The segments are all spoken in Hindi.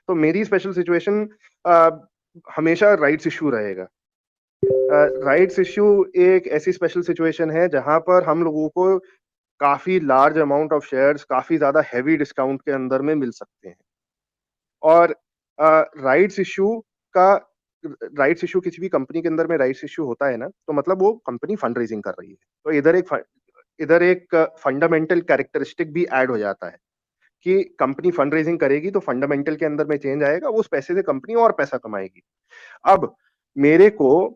तो मेरी स्पेशल सिचुएशन हमेशा राइट्स इश्यू रहेगा। राइट्स इश्यू एक ऐसी स्पेशल सिचुएशन है जहाँ पर हम लोगों को काफ़ी लार्ज अमाउंट ऑफ शेयर्स काफ़ी ज़्यादा हेवी डिस्काउंट के अंदर में मिल सकते हैं। और राइट्स इश्यू का राइट्स इश्यू किसी भी कंपनी के अंदर में राइट्स इश्यू होता है ना, तो मतलब वो कंपनी फंड रेज़िंग कर रही है। तो इधर एक फंडामेंटल कैरेक्टरिस्टिक भी ऐड हो जाता है कि कंपनी फंड रेज़िंग करेगी तो फंडामेंटल के अंदर में चेंज आएगा, उस पैसे से कंपनी और पैसा कमाएगी। अब मेरे को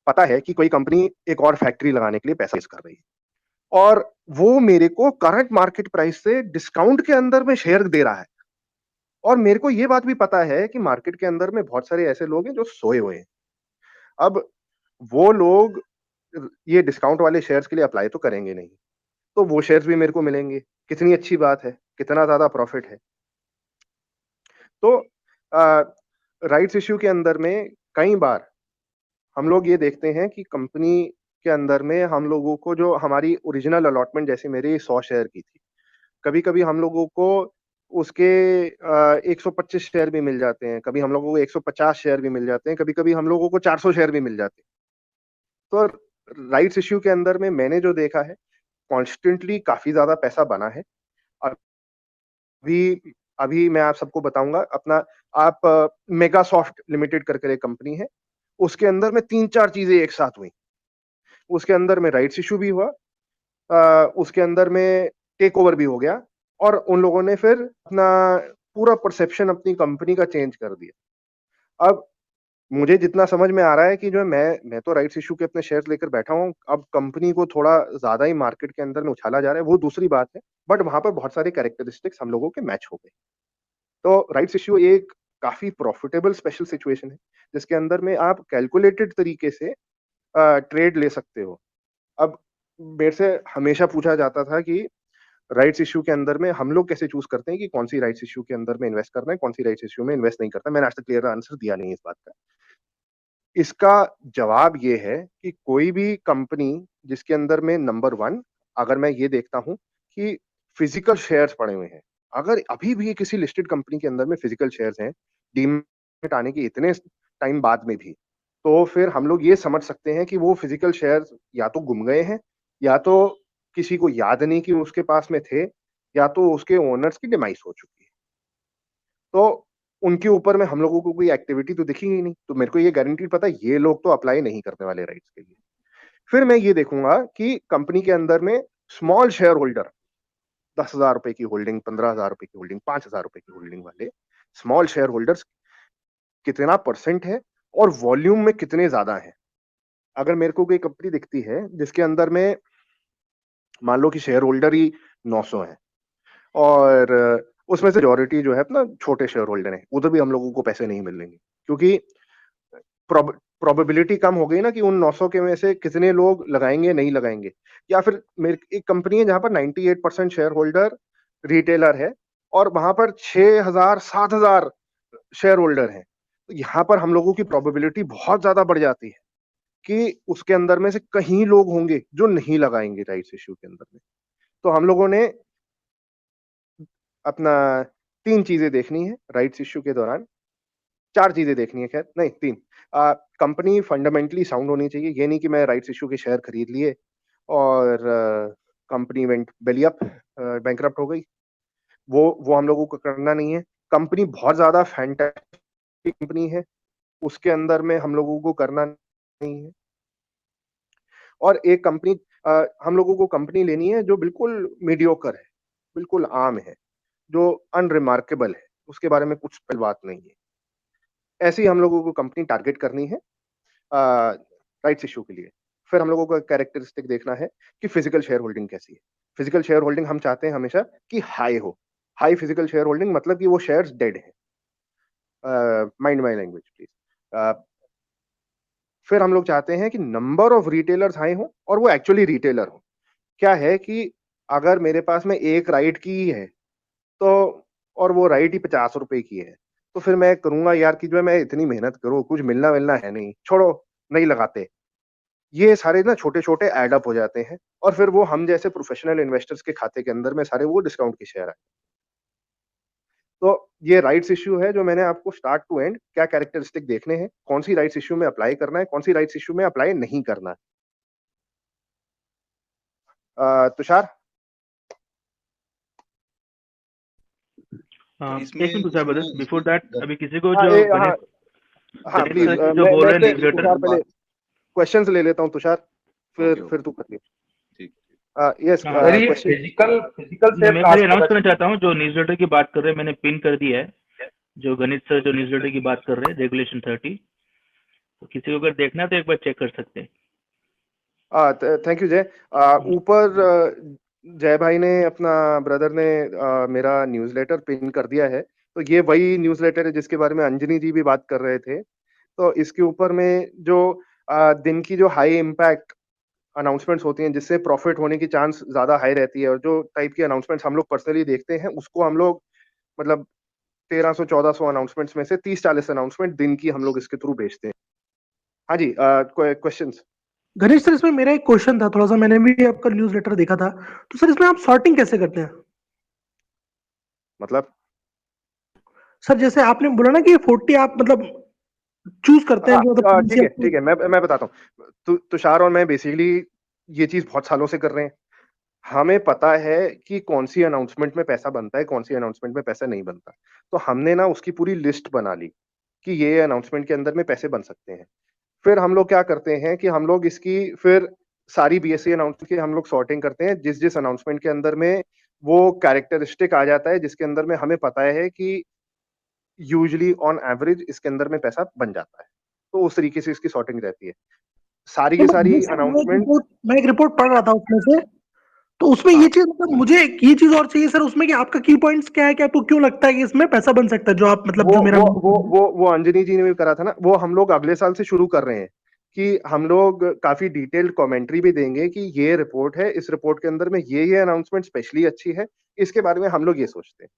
पता है कि कोई कंपनी एक और फैक्ट्री लगाने के लिए पैसा रेज़ कर रही है और वो मेरे को करंट मार्केट प्राइस से डिस्काउंट के अंदर में शेयर दे रहा है। और मेरे को ये बात भी पता है कि मार्केट के अंदर में बहुत सारे ऐसे लोग हैं जो सोए हुए हैं। अब वो लोग ये डिस्काउंट वाले शेयर्स के लिए अप्लाई तो करेंगे नहीं, तो वो शेयर्स भी मेरे को मिलेंगे। कितनी अच्छी बात है, कितना ज़्यादा प्रॉफिट है। तो राइट्स इश्यू के अंदर में कई बार हम लोग ये देखते हैं कि कंपनी के अंदर में हम लोगों को जो हमारी ओरिजिनल अलॉटमेंट जैसे मेरी 100 शेयर की थी, कभी-कभी हम लोगों को उसके 125 शेयर भी मिल जाते हैं, कभी हम लोगों को 150 शेयर भी मिल जाते हैं, कभी-कभी हम लोगों को 400 शेयर भी मिल जाते हैं। तो राइट्स इश्यू के अंदर में मैंने जो देखा है, कॉन्स्टेंटली काफ़ी ज़्यादा पैसा बना है। अभी अभी मैं आप सबको बताऊँगा अपना आप मेगासॉफ्ट लिमिटेड कर कर एक कंपनी है, उसके अंदर में 3-4 चीज़ें एक साथ हुई। उसके अंदर में राइट्स इश्यू भी हुआ, उसके अंदर में टेक ओवर भी हो गया और उन लोगों ने फिर अपना पूरा परसेप्शन अपनी कंपनी का चेंज कर दिया। अब मुझे जितना समझ में आ रहा है कि जो है मैं तो राइट्स इश्यू के अपने शेयर्स लेकर बैठा हूँ, अब कंपनी को थोड़ा ज़्यादा ही मार्केट के अंदर में उछाला जा रहा है, वो दूसरी बात है, बट वहाँ पर बहुत सारे कैरेक्टरिस्टिक्स हम लोगों के मैच हो गए। तो राइट्स इश्यू एक काफ़ी प्रॉफिटेबल स्पेशल सिचुएशन है, जिसके अंदर में आप कैलकुलेटेड तरीके से ट्रेड ले सकते हो। अब मेरे से हमेशा पूछा जाता था कि राइट्स इश्यू के अंदर में हम लोग कैसे चूज़ करते हैं कि कौन-सी राइट्स इश्यू के अंदर में इन्वेस्ट करना है, कौन-सी राइट्स इश्यू में इन्वेस्ट नहीं करना है। मैंने आज तक क्लियर आंसर दिया नहीं है इस बात का। इसका जवाब ये है कि कोई भी कंपनी जिसके अंदर में नंबर 1 अगर मैं ये देखता हूँ कि फिज़िकल शेयर्स पड़े हुए हैं। अगर अभी भी किसी लिस्टेड कंपनी के अंदर में फिज़िकल शेयर्स हैं, डीमैट आने के इतने टाइम बाद में भी, तो फिर हम लोग ये समझ सकते हैं कि वो फिज़िकल शेयर्स या तो गुम गए हैं, या तो किसी को याद नहीं कि उसके पास में थे, या तो उसके ओनर्स की डिमाइस हो चुकी है। तो उनके ऊपर में हम लोगों को कोई एक्टिविटी तो दिखी ही नहीं, तो मेरे को ये गारंटीड पता है ये लोग तो अप्लाई नहीं करने वाले राइट्स के लिए। फिर मैं ये देखूँगा कि कंपनी के अंदर में स्मॉल शेयर होल्डर ₹10,000 की होल्डिंग, ₹15,000 की होल्डिंग, ₹5,000 की होल्डिंग वाले स्मॉल शेयर होल्डर्स कितना परसेंट है और वॉल्यूम में कितने ज़्यादा हैं। अगर मेरे को कोई कंपनी दिखती है जिसके अंदर में मान लो कि शेयर होल्डर ही 900 हैं और उसमें से मेजॉरिटी जो है अपना छोटे शेयर होल्डर हैं, उधर भी हम लोगों को पैसे नहीं मिलेंगे क्योंकि प्रोबेबिलिटी कम हो गई ना कि उन 900 के में से कितने लोग लगाएँगे, नहीं लगाएँगे। या फिर मेरे एक कंपनी है जहाँ पर 98% शेयर होल्डर रिटेलर है और वहाँ पर 6000 7000 शेयर होल्डर हैं। तो यहाँ पर हम लोगों की प्रोबेबिलिटी बहुत ज़्यादा बढ़ जाती है कि उसके अंदर में से कहीं लोग होंगे जो नहीं लगाएँगे राइट्स इश्यू के अंदर में। तो हम लोगों ने अपना 3 चीज़ें देखनी है राइट्स इश्यू के दौरान। 4 चीज़ें देखनी है खैर, नहीं 3। कंपनी फंडामेंटली साउंड होनी चाहिए, ये नहीं कि मैं राइट्स इश्यू के शेयर खरीद लिए और कंपनी वेंट बेली अप, बैंकरप्ट हो गई। वो हम लोगों को करना नहीं है। कंपनी बहुत ज़्यादा फैंटास्टिक कंपनी है, उसके अंदर में हम लोगों को करना नहीं है। और एक कंपनी हम लोगों को कंपनी लेनी है जो बिल्कुल मीडियोकर है, बिल्कुल आम है, जो अनरिमार्केबल है, उसके बारे में कुछ स्पेशल बात नहीं है। ऐसी हम लोगों को कंपनी टारगेट करनी है राइट्स इश्यू के लिए। फिर हम लोगों को कैरेक्टरिस्टिक देखना है कि फिजिकल शेयर होल्डिंग कैसी है। फिजिकल शेयर होल्डिंग हम चाहते हैं हमेशा कि हाई हो। हाई फिजिकल शेयर होल्डिंग मतलब कि वो शेयर्स डेड हैं। Mind my language please. फिर हम लोग चाहते हैं कि नंबर ऑफ रिटेलर्स हाई हो और वो एक्चुअली रिटेलर हो। क्या है कि अगर मेरे पास में एक राइट की ही है, तो और वो राइट ही ₹50 की है, तो फिर मैं करूँगा यार कि जो है मैं इतनी मेहनत करूँ, कुछ मिलना-विलना है नहीं, छोड़ो, नहीं लगाते। ये सारे ना छोटे-छोटे ऐड अप हो जाते हैं और फिर वो हम जैसे प्रोफेशनल इन्वेस्टर्स के खाते के अंदर में सारे वो डिस्काउंट के शेयर आए। तो ये राइट्स इश्यू है जो मैंने आपको स्टार्ट टू एंड क्या कैरेक्टरिस्टिक देखने हैं, कौन सी राइट्स इश्यू में अप्लाई करना है, कौन सी राइट्स इश्यू में अप्लाई नहीं करना है। तुषार। एक minute Tushar brother, before that अभी किसी को हाँ जो हाँ हाँ गणेश प्लीज, सर की जो मैं बोल रहे हैं अपने न्यूज़लेटर। तुषार पहले क्वेश्चंस ले लेता हूँ तुषार, फिर तू कर ले। ठीक। यस सर ये क्वेश्चन। फिजिकल शेयर मैं कहाँ खाली से अनाउंस पता करना चलेगा? चाहता हूँ, जो न्यूज़लेटर की बात कर रहे हैं मैंने पिन कर दिया है, जो गणित सर जो न्यूज़लेटर की बात कर रहे हैं रेगुलेशन 30, तो किसी को अगर देखना है तो एक बार चेक कर सकते हैं। थैंक यू जय। ऊपर जय भाई ने अपना ब्रदर ने मेरा न्यूज़लेटर पिन कर दिया है, तो ये वही न्यूज़लेटर है जिसके बारे में अंजनी जी भी बात कर रहे थे। तो इसके ऊपर में जो दिन की जो हाई इम्पैक्ट अनाउंसमेंट्स होती हैं जिससे प्रॉफिट होने की चांस ज्यादा हाई रहती है, और जो टाइप की अनाउंसमेंट्स हम लोग पर्सनली देखते हैं उसको हम लोग मतलब 1300-1400 अनाउंसमेंट्स में से 30-40 अनाउंसमेंट दिन की हम लोग इसके थ्रू भेजते हैं। हाँ जी, क्वेश्चंस। गणेश सर, इसमें मेरा एक क्वेश्चन था थोड़ा सा, मैंने भी आपका न्यूज लेटर देखा था, तो सर इसमें आप सॉर्टिंग कैसे करते हैं? मतलब सर जैसे आपने बोला ना कि 40 आप मतलब चूज करते हैं कि मतलब ठीक है, मैं बताता हूँ। तुषार और मैं बेसिकली ये चीज बहुत सालों से कर रहे हैं। हमें पता है कि कौन सी अनाउंसमेंट में पैसा बनता है, कौन सी अनाउंसमेंट में पैसा नहीं बनता। तो हमने ना उसकी पूरी लिस्ट बना ली कि ये अनाउंसमेंट के अंदर में पैसे बन सकते हैं। फिर हम लोग क्या करते हैं कि हम लोग इसकी फिर सारी बीएससी अनाउंसमेंट की हम लोग सॉर्टिंग करते हैं, जिस जिस अनाउंसमेंट के अंदर में वो कैरेक्टरिस्टिक आ जाता है जिसके अंदर में हमें पता है कि यूजुअली ऑन एवरेज इसके अंदर में पैसा बन जाता है, तो उस तरीके से इसकी सॉर्टिंग रहती है सारी की सारी अनाउंसमेंट। मैं एक रिपोर्ट पढ़ रहा था उसमें से, तो उसमें ये चीज मतलब मुझे ये चीज और चाहिए सर उसमें कि आपका की पॉइंट्स क्या है, कि आपको क्यों लगता है कि इसमें पैसा बन सकता है, जो आप मतलब जो मेरा वो अंजनी जी ने भी करा था ना, वो हम लोग अगले साल से शुरू कर रहे हैं कि हम लोग काफी डिटेल्ड कमेंट्री भी देंगे कि ये रिपोर्ट है, इस रिपोर्ट के अंदर में ये अनाउंसमेंट स्पेशली अच्छी है, इसके बारे में हम लोग ये सोचते हैं।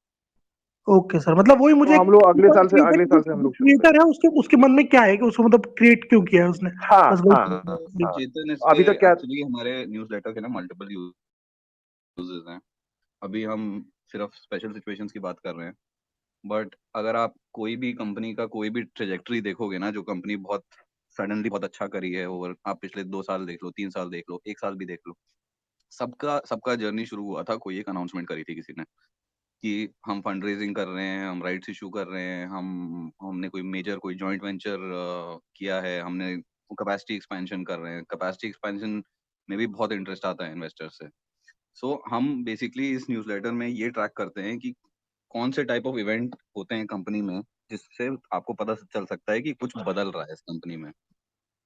ओके सर, मतलब वही मुझे तो हम लोग अगले साल से हम लोग शुरू क्रिएटर है उसके मन में क्या है कि उसको मतलब क्रिएट क्यों किया है उसने? हाँ बस हाँ, चेतन, अभी इसके तक क्या एक्चुअली हमारे न्यूज़लेटर के ना मल्टीपल यूजेस हैं। अभी हम सिर्फ स्पेशल सिचुएशंस की बात कर रहे हैं, बट अगर आप कोई भी कंपनी का कोई भी ट्रेजेक्टरी देखोगे ना, जो कंपनी बहुत सडनली बहुत अच्छा करी है ओवर, आप पिछले 2 साल देख लो, 3 साल देख लो, 1 साल भी देख लो, सबका जर्नी शुरू हुआ था, कोई एक अनाउंसमेंट करी थी किसी ने कि हम फंड रेजिंग कर रहे हैं, हम राइट्स इशू कर रहे हैं, हमने कोई मेजर कोई जॉइंट वेंचर किया है, हमने कैपेसिटी एक्सपेंशन कर रहे हैं। कैपेसिटी एक्सपेंशन में भी बहुत इंटरेस्ट आता है इन्वेस्टर से। सो हम बेसिकली इस न्यूज़लेटर में ये ट्रैक करते हैं कि कौन से टाइप ऑफ इवेंट होते हैं कंपनी में जिससे आपको पता चल सकता है कि कुछ बदल रहा है इस कंपनी में।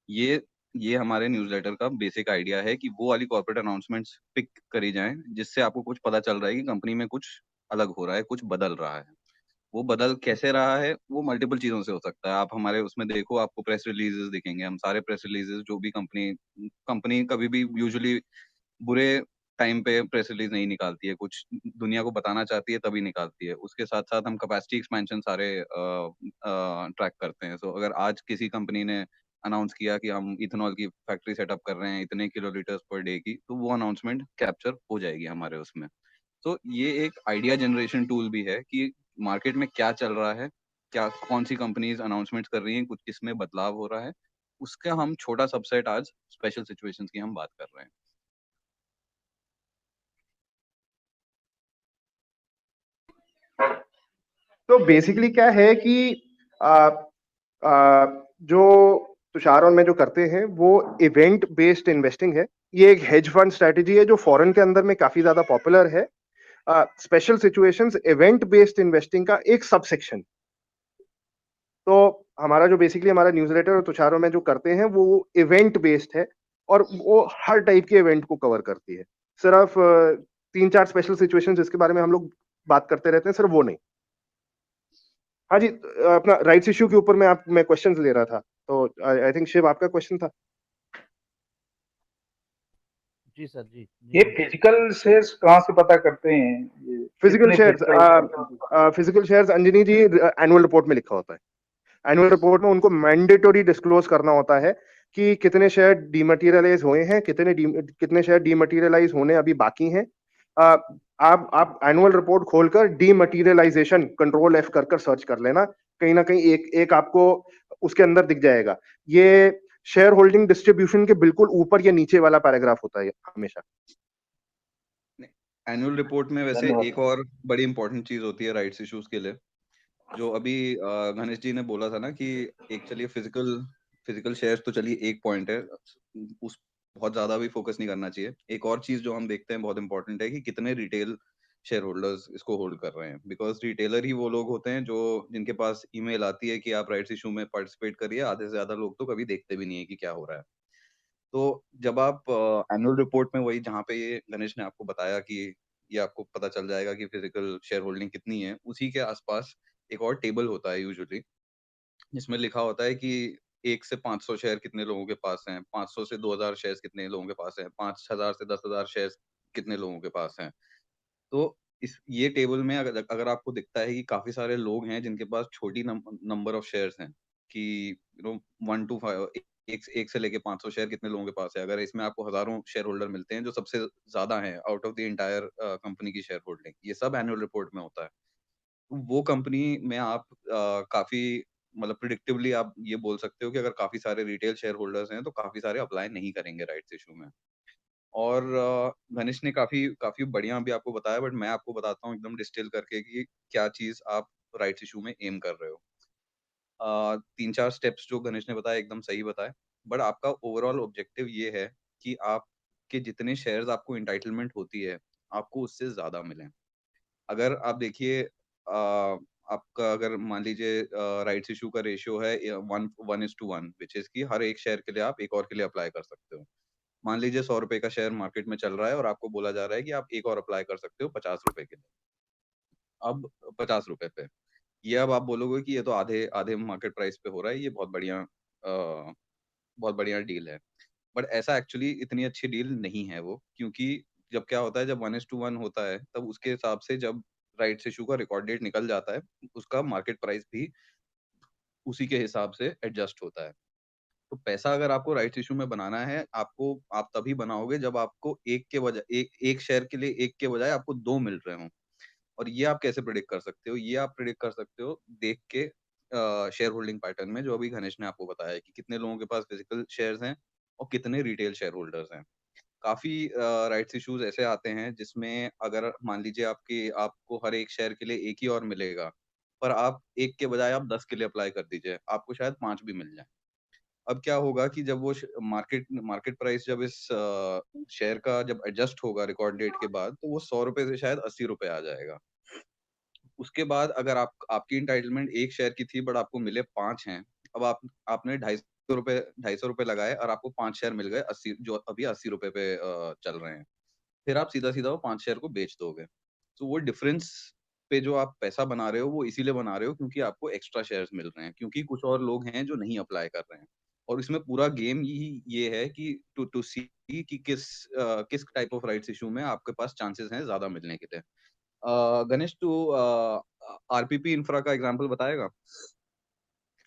ये ये हमारे न्यूज़लेटर का बेसिक आइडिया है कि वो वाली कॉर्पोरेट अनाउंसमेंट्स पिक करी जाएं जिससे आपको कुछ पता चल रहा है कि कंपनी में कुछ अलग हो रहा है, कुछ बदल रहा है। वो बदल कैसे रहा है, वो मल्टीपल चीजों से हो सकता है। आप हमारे उसमें देखो, आपको प्रेस रिलीजेस दिखेंगे, हम सारे प्रेस रिलीजेस जो भी कंपनी कंपनी कभी भी यूजुअली बुरे टाइम पे प्रेस रिलीज नहीं निकालती है, कुछ दुनिया को बताना चाहती है तभी निकालती है। उसके साथ साथ हम कैपेसिटी एक्सपेंशन सारे ट्रैक करते हैं। सो अगर आज किसी कंपनी ने अनाउंस किया कि हम इथेनॉल की फैक्ट्री सेटअप कर रहे हैं इतने किलोलीटर्स पर डे की, तो वो अनाउंसमेंट कैप्चर हो जाएगी हमारे उसमें। तो ये एक आइडिया जनरेशन टूल भी है कि मार्केट में क्या चल रहा है, क्या कौन सी कंपनीज अनाउंसमेंट कर रही हैं, कुछ किसमें बदलाव हो रहा है, उसका हम छोटा सबसेट आज स्पेशल सिचुएशंस की हम बात कर रहे हैं। तो बेसिकली क्या है कि आ, आ, जो तुषार और मैं जो करते हैं वो इवेंट बेस्ड इन्वेस्टिंग है। ये एक हेज फंड स्ट्रेटेजी है जो फॉरेन के अंदर में काफी ज्यादा पॉपुलर है। Special situations event based investing का एक सब सेक्शन। तो हमारा जो बेसिकली हमारा न्यूज़लेटर और तुषार और मैं जो करते हैं वो इवेंट बेस्ड है, और वो हर टाइप के इवेंट को कवर करती है। सिर्फ 3-4 स्पेशल सिचुएशंस जिसके बारे में हम लोग बात करते रहते हैं, सिर्फ वो नहीं। हाँ जी, अपना राइट्स इश्यू के ऊपर मैं क्वेश्चंस ले रहा था, तो आई थिंक शिव आपका क्वेश्चन था। जी सर जी। ये फिजिकल शेयर्स कहाँ से पता करते हैं? फिजिकल शेयर्स अंजनी जी एनुअल रिपोर्ट में लिखा होता है। एनुअल रिपोर्ट में उनको मैंडेटरी डिस्क्लोज करना होता है कि कितने शेयर डीमटेरियलाइज हुए हैं, कितने शेयर डीमटेरियलाइज होने अभी बाकी हैं, आप एनुअल रिपोर्ट खोलकर डीमटीरियलाइजेशन कंट्रोल F कर सर्च कर लेना, कहीं ना कहीं एक आपको उसके अंदर दिख जाएगा। ये शेयर होल्डिंग डिस्ट्रीब्यूशन के बिल्कुल ऊपर या नीचे वाला पैराग्राफ होता है हमेशा। एनुअल रिपोर्ट में वैसे धन्यवाद। एक और बड़ी इंपॉर्टेंट चीज होती है राइट्स इश्यूज के लिए, जो अभी गणेश जी ने बोला था ना कि एक चलिए फिजिकल शेयर्स तो चलिए एक पॉइंट है, उस बहुत ज्यादा भी फोकस नहीं करना चाहिए। एक और चीज जो हम देखते हैं बहुत इंपॉर्टेंट है कि कितने रिटेल शेयर होल्डर्स इसको होल्ड कर रहे हैं, बिकॉज रिटेलर ही वो लोग होते हैं जो जिनके पास ईमेल आती है कि आप राइट्स इशू में पार्टिसिपेट करिए। आधे से ज्यादा लोग तो कभी देखते भी नहीं है कि क्या हो रहा है। तो जब आप एनुअल रिपोर्ट में वही जहाँ पे ये गणेश ने आपको बताया कि ये आपको पता चल जाएगा कि फिजिकल शेयर होल्डिंग कितनी है, उसी के आसपास एक और टेबल होता है यूजुअली, जिसमें लिखा होता है कि 1 से 500 शेयर कितने लोगों के पास हैं, 500 से 2000 शेयर कितने लोगों के पास हैं, 5000 से 10,000 शेयर कितने लोगों के पास हैं। तो इस ये टेबल में अगर अगर आपको दिखता है कि काफी सारे लोग हैं जिनके पास छोटी नंबर ऑफ शेयर्स हैं, कि 1 to 5, एक से लेके 500 शेयर कितने लोगों के पास है, अगर इसमें आपको हजारों शेयर होल्डर मिलते हैं जो सबसे ज्यादा हैं out of the entire company की शेयर होल्डिंग, ये सब एनुअल रिपोर्ट में होता है। वो कंपनी में आप काफी मतलब प्रिडिक्टिवली आप ये बोल सकते हो कि अगर काफी सारे रिटेल शेयर होल्डर्स हैं तो काफी सारे अप्लाई नहीं करेंगे राइट्स इशू में। और गणेश ने काफी काफी बढ़िया भी आपको बताया, बट मैं आपको बताता हूँ एकदम डिस्टिल करके कि क्या चीज आप राइट्स इशू में एम कर रहे हो। 3-4 स्टेप्स जो गणेश ने बताया एकदम सही बताए, बट आपका ओवरऑल ऑब्जेक्टिव ये है कि आपके जितने शेयर्स आपको इंटाइटलमेंट होती है आपको उससे ज्यादा मिलें। अगर आप देखिए आपका अगर मान लीजिए राइट्स इशू का रेशियो है 1:1, विच इज कि हर एक शेयर के लिए आप एक और के लिए अप्लाई कर सकते हो। मान लीजिए 100 रुपए का शेयर मार्केट में चल रहा है और आपको बोला जा रहा है कि आप एक और अप्लाई कर सकते हो 50 रुपए के लिए। अब 50 रुपए पे ये अब आप बोलोगे कि ये तो आधे आधे मार्केट प्राइस पे हो रहा है, ये बहुत बढ़िया डील है। बट ऐसा एक्चुअली इतनी अच्छी डील नहीं है वो, क्योंकि जब क्या होता है जब 1:1 होता है तब उसके हिसाब से जब राइट्स इशू का रिकॉर्ड डेट निकल जाता है उसका मार्केट प्राइस भी उसी के हिसाब से एडजस्ट होता है। तो पैसा अगर आपको राइट्स इशू में बनाना है, आपको आप तभी बनाओगे जब आपको एक के बजाय एक शेयर के लिए एक के बजाय आपको 2 मिल रहे हों। और ये आप कैसे प्रेडिक्ट कर सकते हो? ये आप प्रेडिक्ट कर सकते हो देख के शेयर होल्डिंग पैटर्न में, जो अभी गणेश ने आपको बताया कि कितने लोगों के पास फिजिकल शेयर्स हैं और कितने रिटेल शेयर होल्डर्स हैं। काफ़ी राइट्स इश्यूज ऐसे आते हैं जिसमें अगर मान लीजिए आपको हर एक शेयर के लिए एक ही और मिलेगा, पर आप एक के बजाय आप 10 के लिए अप्लाई कर दीजिए, आपको शायद 5 भी मिल जाए। अब क्या होगा कि जब वो मार्केट मार्केट प्राइस जब इस शेयर का जब एडजस्ट होगा रिकॉर्ड डेट के बाद, तो वो 100 रुपए से शायद 80 रुपए आ जाएगा। उसके बाद अगर आपकी एंटाइटलमेंट एक शेयर की थी बट आपको मिले 5 हैं, अब आपने 250 रुपए लगाए और आपको 5 शेयर मिल गए 80, जो अभी 80 रुपए पे चल रहे हैं। फिर आप सीधा-सीधा वो 5 शेयर को बेच दोगे। तो वो डिफरेंस पे जो आप पैसा बना रहे हो वो इसीलिए बना रहे हो क्योंकि आपको एक्स्ट्रा शेयर्स मिल रहे हैं, क्योंकि कुछ और लोग हैं जो नहीं अप्लाई कर रहे हैं। और इसमें पूरा गेम ही ये है कि टू सी कि किस टाइप ऑफ राइट्स इश्यू में आपके पास चांसेस हैं ज़्यादा मिलने के लिए। गणेश, तू आरपीपी इंफ्रा का एग्जांपल बताएगा?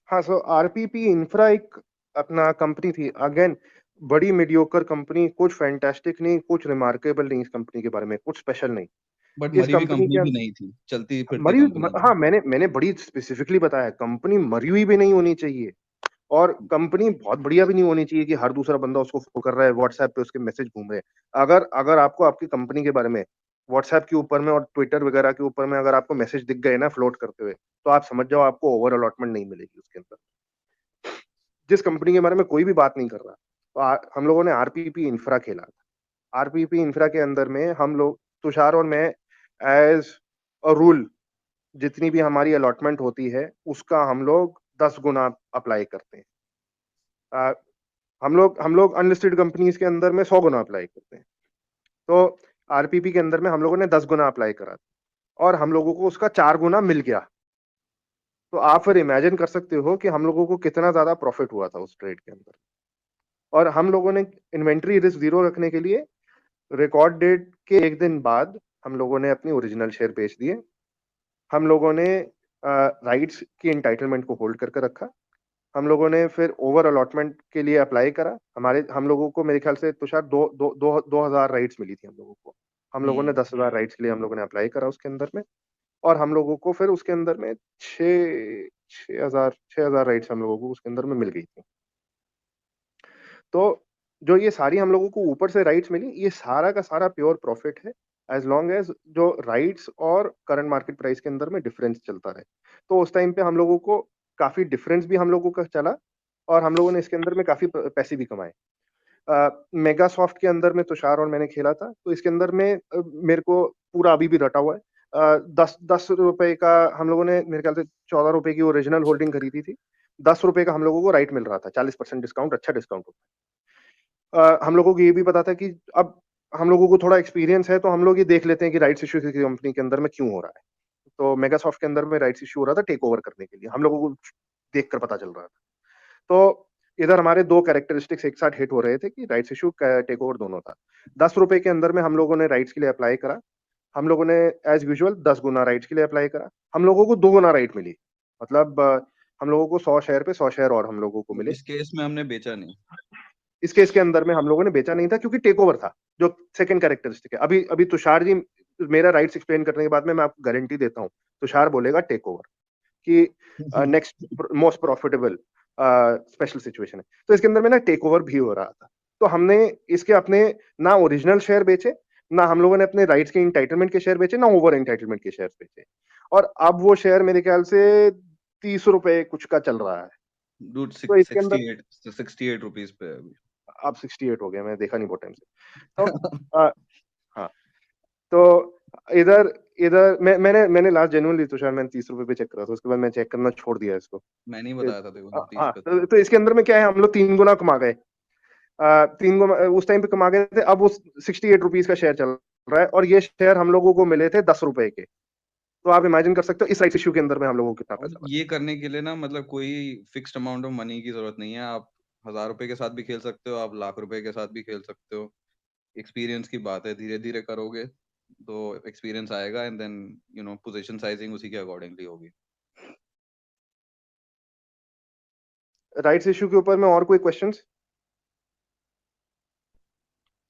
हाँ, सो आरपीपी इंफ्रा एक अपना कंपनी थी, अगेन बड़ी मीडियोकर कंपनी, कुछ फैंटास्टिक नहीं, कुछ रिमार्केबल नहीं इस कंपनी के बारे में, कुछ स्पेशल नहीं। बट इस मरी हुई कंपनी कंपनी के भी नहीं थी, चलती फिरती मरी कंपनी थी। हाँ, मैंने बड़ी स्पेसिफिकली बताया, कंपनी मरी हुई भी नहीं होनी चाहिए और कंपनी बहुत बढ़िया भी नहीं होनी चाहिए कि हर दूसरा बंदा उसको फॉलो कर रहा है, व्हाट्सएप पे उसके मैसेज घूम रहे हैं। अगर अगर आपको आपकी कंपनी के बारे में व्हाट्सएप के ऊपर में और ट्विटर वगैरह के ऊपर में अगर आपको मैसेज दिख गए ना फ्लोट करते हुए, तो आप समझ जाओ आपको ओवर अलॉटमेंट नहीं मिलेगी उसके अंदर। जिस कंपनी के बारे में कोई भी बात नहीं कर रहा, तो हम लोगों ने आरपीपी इंफ्रा खेला था। आरपीपी इंफ्रा के अंदर में हम लोग, तुषार और मैं, एज अ रूल, जितनी भी हमारी अलॉटमेंट होती है उसका हम लोग 10 गुना अप्लाई करते हैं। हम लोग अनलिस्टेड कंपनीज के अंदर में 100 गुना अप्लाई करते हैं। तो आरपीपी के अंदर में हम लोगों ने 10 गुना अप्लाई करा और हम लोगों को उसका 4 गुना मिल गया। तो आप फिर इमेजिन कर सकते हो कि हम लोगों को कितना ज्यादा प्रॉफिट हुआ था उस ट्रेड के अंदर। और हम लोगों ने इन्वेंट्री रिस्क जीरो रखने के लिए रिकॉर्ड डेट के एक दिन बाद हम लोगों ने अपनी ओरिजिनल शेयर बेच दिए। हम लोगों ने राइट्स की एंटाइटलमेंट को होल्ड करके रखा। हम लोगों ने फिर ओवर अलॉटमेंट के लिए अप्लाई करा। हम लोगों को मेरे ख्याल से तुषार 2000 राइट्स मिली थी हम लोगों को। हम लोगों ने 10,000 राइट्स के लिए हम लोगों ने अप्लाई करा उसके अंदर में, और हम लोगों को फिर उसके अंदर में 6,000 राइट्स हम लोगों को उसके अंदर में मिल गई थी। तो जो ये सारी हम लोगों को ऊपर से राइट्स मिली, ये सारा का सारा प्योर प्रॉफिट है, एज लॉन्ग एज जो राइट्स और करंट मार्केट प्राइस के अंदर में डिफरेंस चलता रहे। तो उस टाइम पे हम लोगों को काफी डिफरेंस भी हम लोगों का चला, और हम लोगों ने इसके अंदर में काफी पैसे भी कमाए। मेगा सॉफ्ट के अंदर में तुषार और मैंने खेला था, तो इसके अंदर में मेरे को पूरा अभी भी रटा हुआ है। 10 रुपए का हम लोगों ने, मेरे ख्याल से 14 रुपए की ओरिजिनल होल्डिंग खरीदी थी, 10 रुपए का हम लोगों को राइट मिल रहा था, 40% डिस्काउंट, अच्छा डिस्काउंट होता है। हम लोगों को ये भी पता था कि अब हम लोगों को थोड़ा एक्सपीरियंस है, तो हम लोग ये देख लेते हैं कि राइट्स इश्यू किसी कंपनी के अंदर में क्यों हो रहा है। तो मेगा सॉफ्ट के अंदर में राइट्स इश्यू हो रहा था टेक ओवर करने के लिए, हम लोगों को देख कर पता चल रहा था। तो इधर हमारे दो कैरेक्टरिस्टिक्स एक साथ हिट हो रहे थे कि राइट्स इश्यू टेक ओवर दोनों था। 10 रुपए के अंदर में हम लोगों ने राइट्स के लिए अप्लाई करा, हम लोगों ने एज यूजुअल 10 गुना राइट्स के लिए अप्लाई करा, हम लोगों को 2 गुना राइट मिली, मतलब हम लोगों को 100 शेयर पे 100 शेयर और हम लोगों को मिले। इस केस में हमने बेचा नहीं, इस केस के अंदर में हम लोगों ने बेचा नहीं था, क्योंकि टेक ओवर था, जो सेकंड कैरेक्टरिस्टिक है। अभी अभी तुषार जी मेरा राइट्स एक्सप्लेन करने के बाद में मैं आपको गारंटी देता हूँ, तुषार बोलेगा टेक ओवर कि next most profitable special situation है। तो इसके अंदर में ना टेक ओवर भी हो रहा था, तो हमने इसके अपने ना ओरिजिनल शेयर बेचे, ना हम लोगों ने अपने राइट्स के इंटाइटलमेंट के शेयर बेचे, ना ओवर इंटाइटलमेंट के शेयर बेचे, और अब वो शेयर मेरे ख्याल से 30 रुपए कुछ का चल रहा है। डूड तो इसके अंदर 68 रुपीज पे है अभी। अब 68 हो गया, मैं देखा नहीं बहुत टाइम से। तो हाँ, तो इधर इधर मैंने लास्ट जेन्युइनली तुषार मैंने 30 रुपए पे चेक करा था, उसके बाद मैं चेक करना छोड़ दिया इसको। मैं नहीं बताया था देखो, हाँ, 30 पे तो इसके अंदर में क्या है, हम लोग 3 गुना कमा गए, 3 गुना उस टाइम पे कमा गए थे। अब वो 68 रुपीज का शेयर चल रहा है, और ये शेयर हम लोगों को मिले थे 10 रुपए के। तो आप इमेजिन कर सकते हो इस राइट्स इश्यू के अंदर में हम लोगों को कितना और पैसा ये करने के लिए ना मतलब कोई फिक्स्ड अमाउंट ऑफ मनी की जरूरत नहीं है। आप 1000 रुपए के साथ भी खेल सकते हो, आप लाख रुपए के साथ भी खेल सकते हो। एक्सपीरियंस की बात है, धीरे धीरे करोगे तो एक्सपीरियंस आएगा, एंड देन पोजीशन साइजिंग उसी के अकॉर्डिंगली होगी। राइट्स इश्यू के ऊपर में और कोई क्वेश्चंस?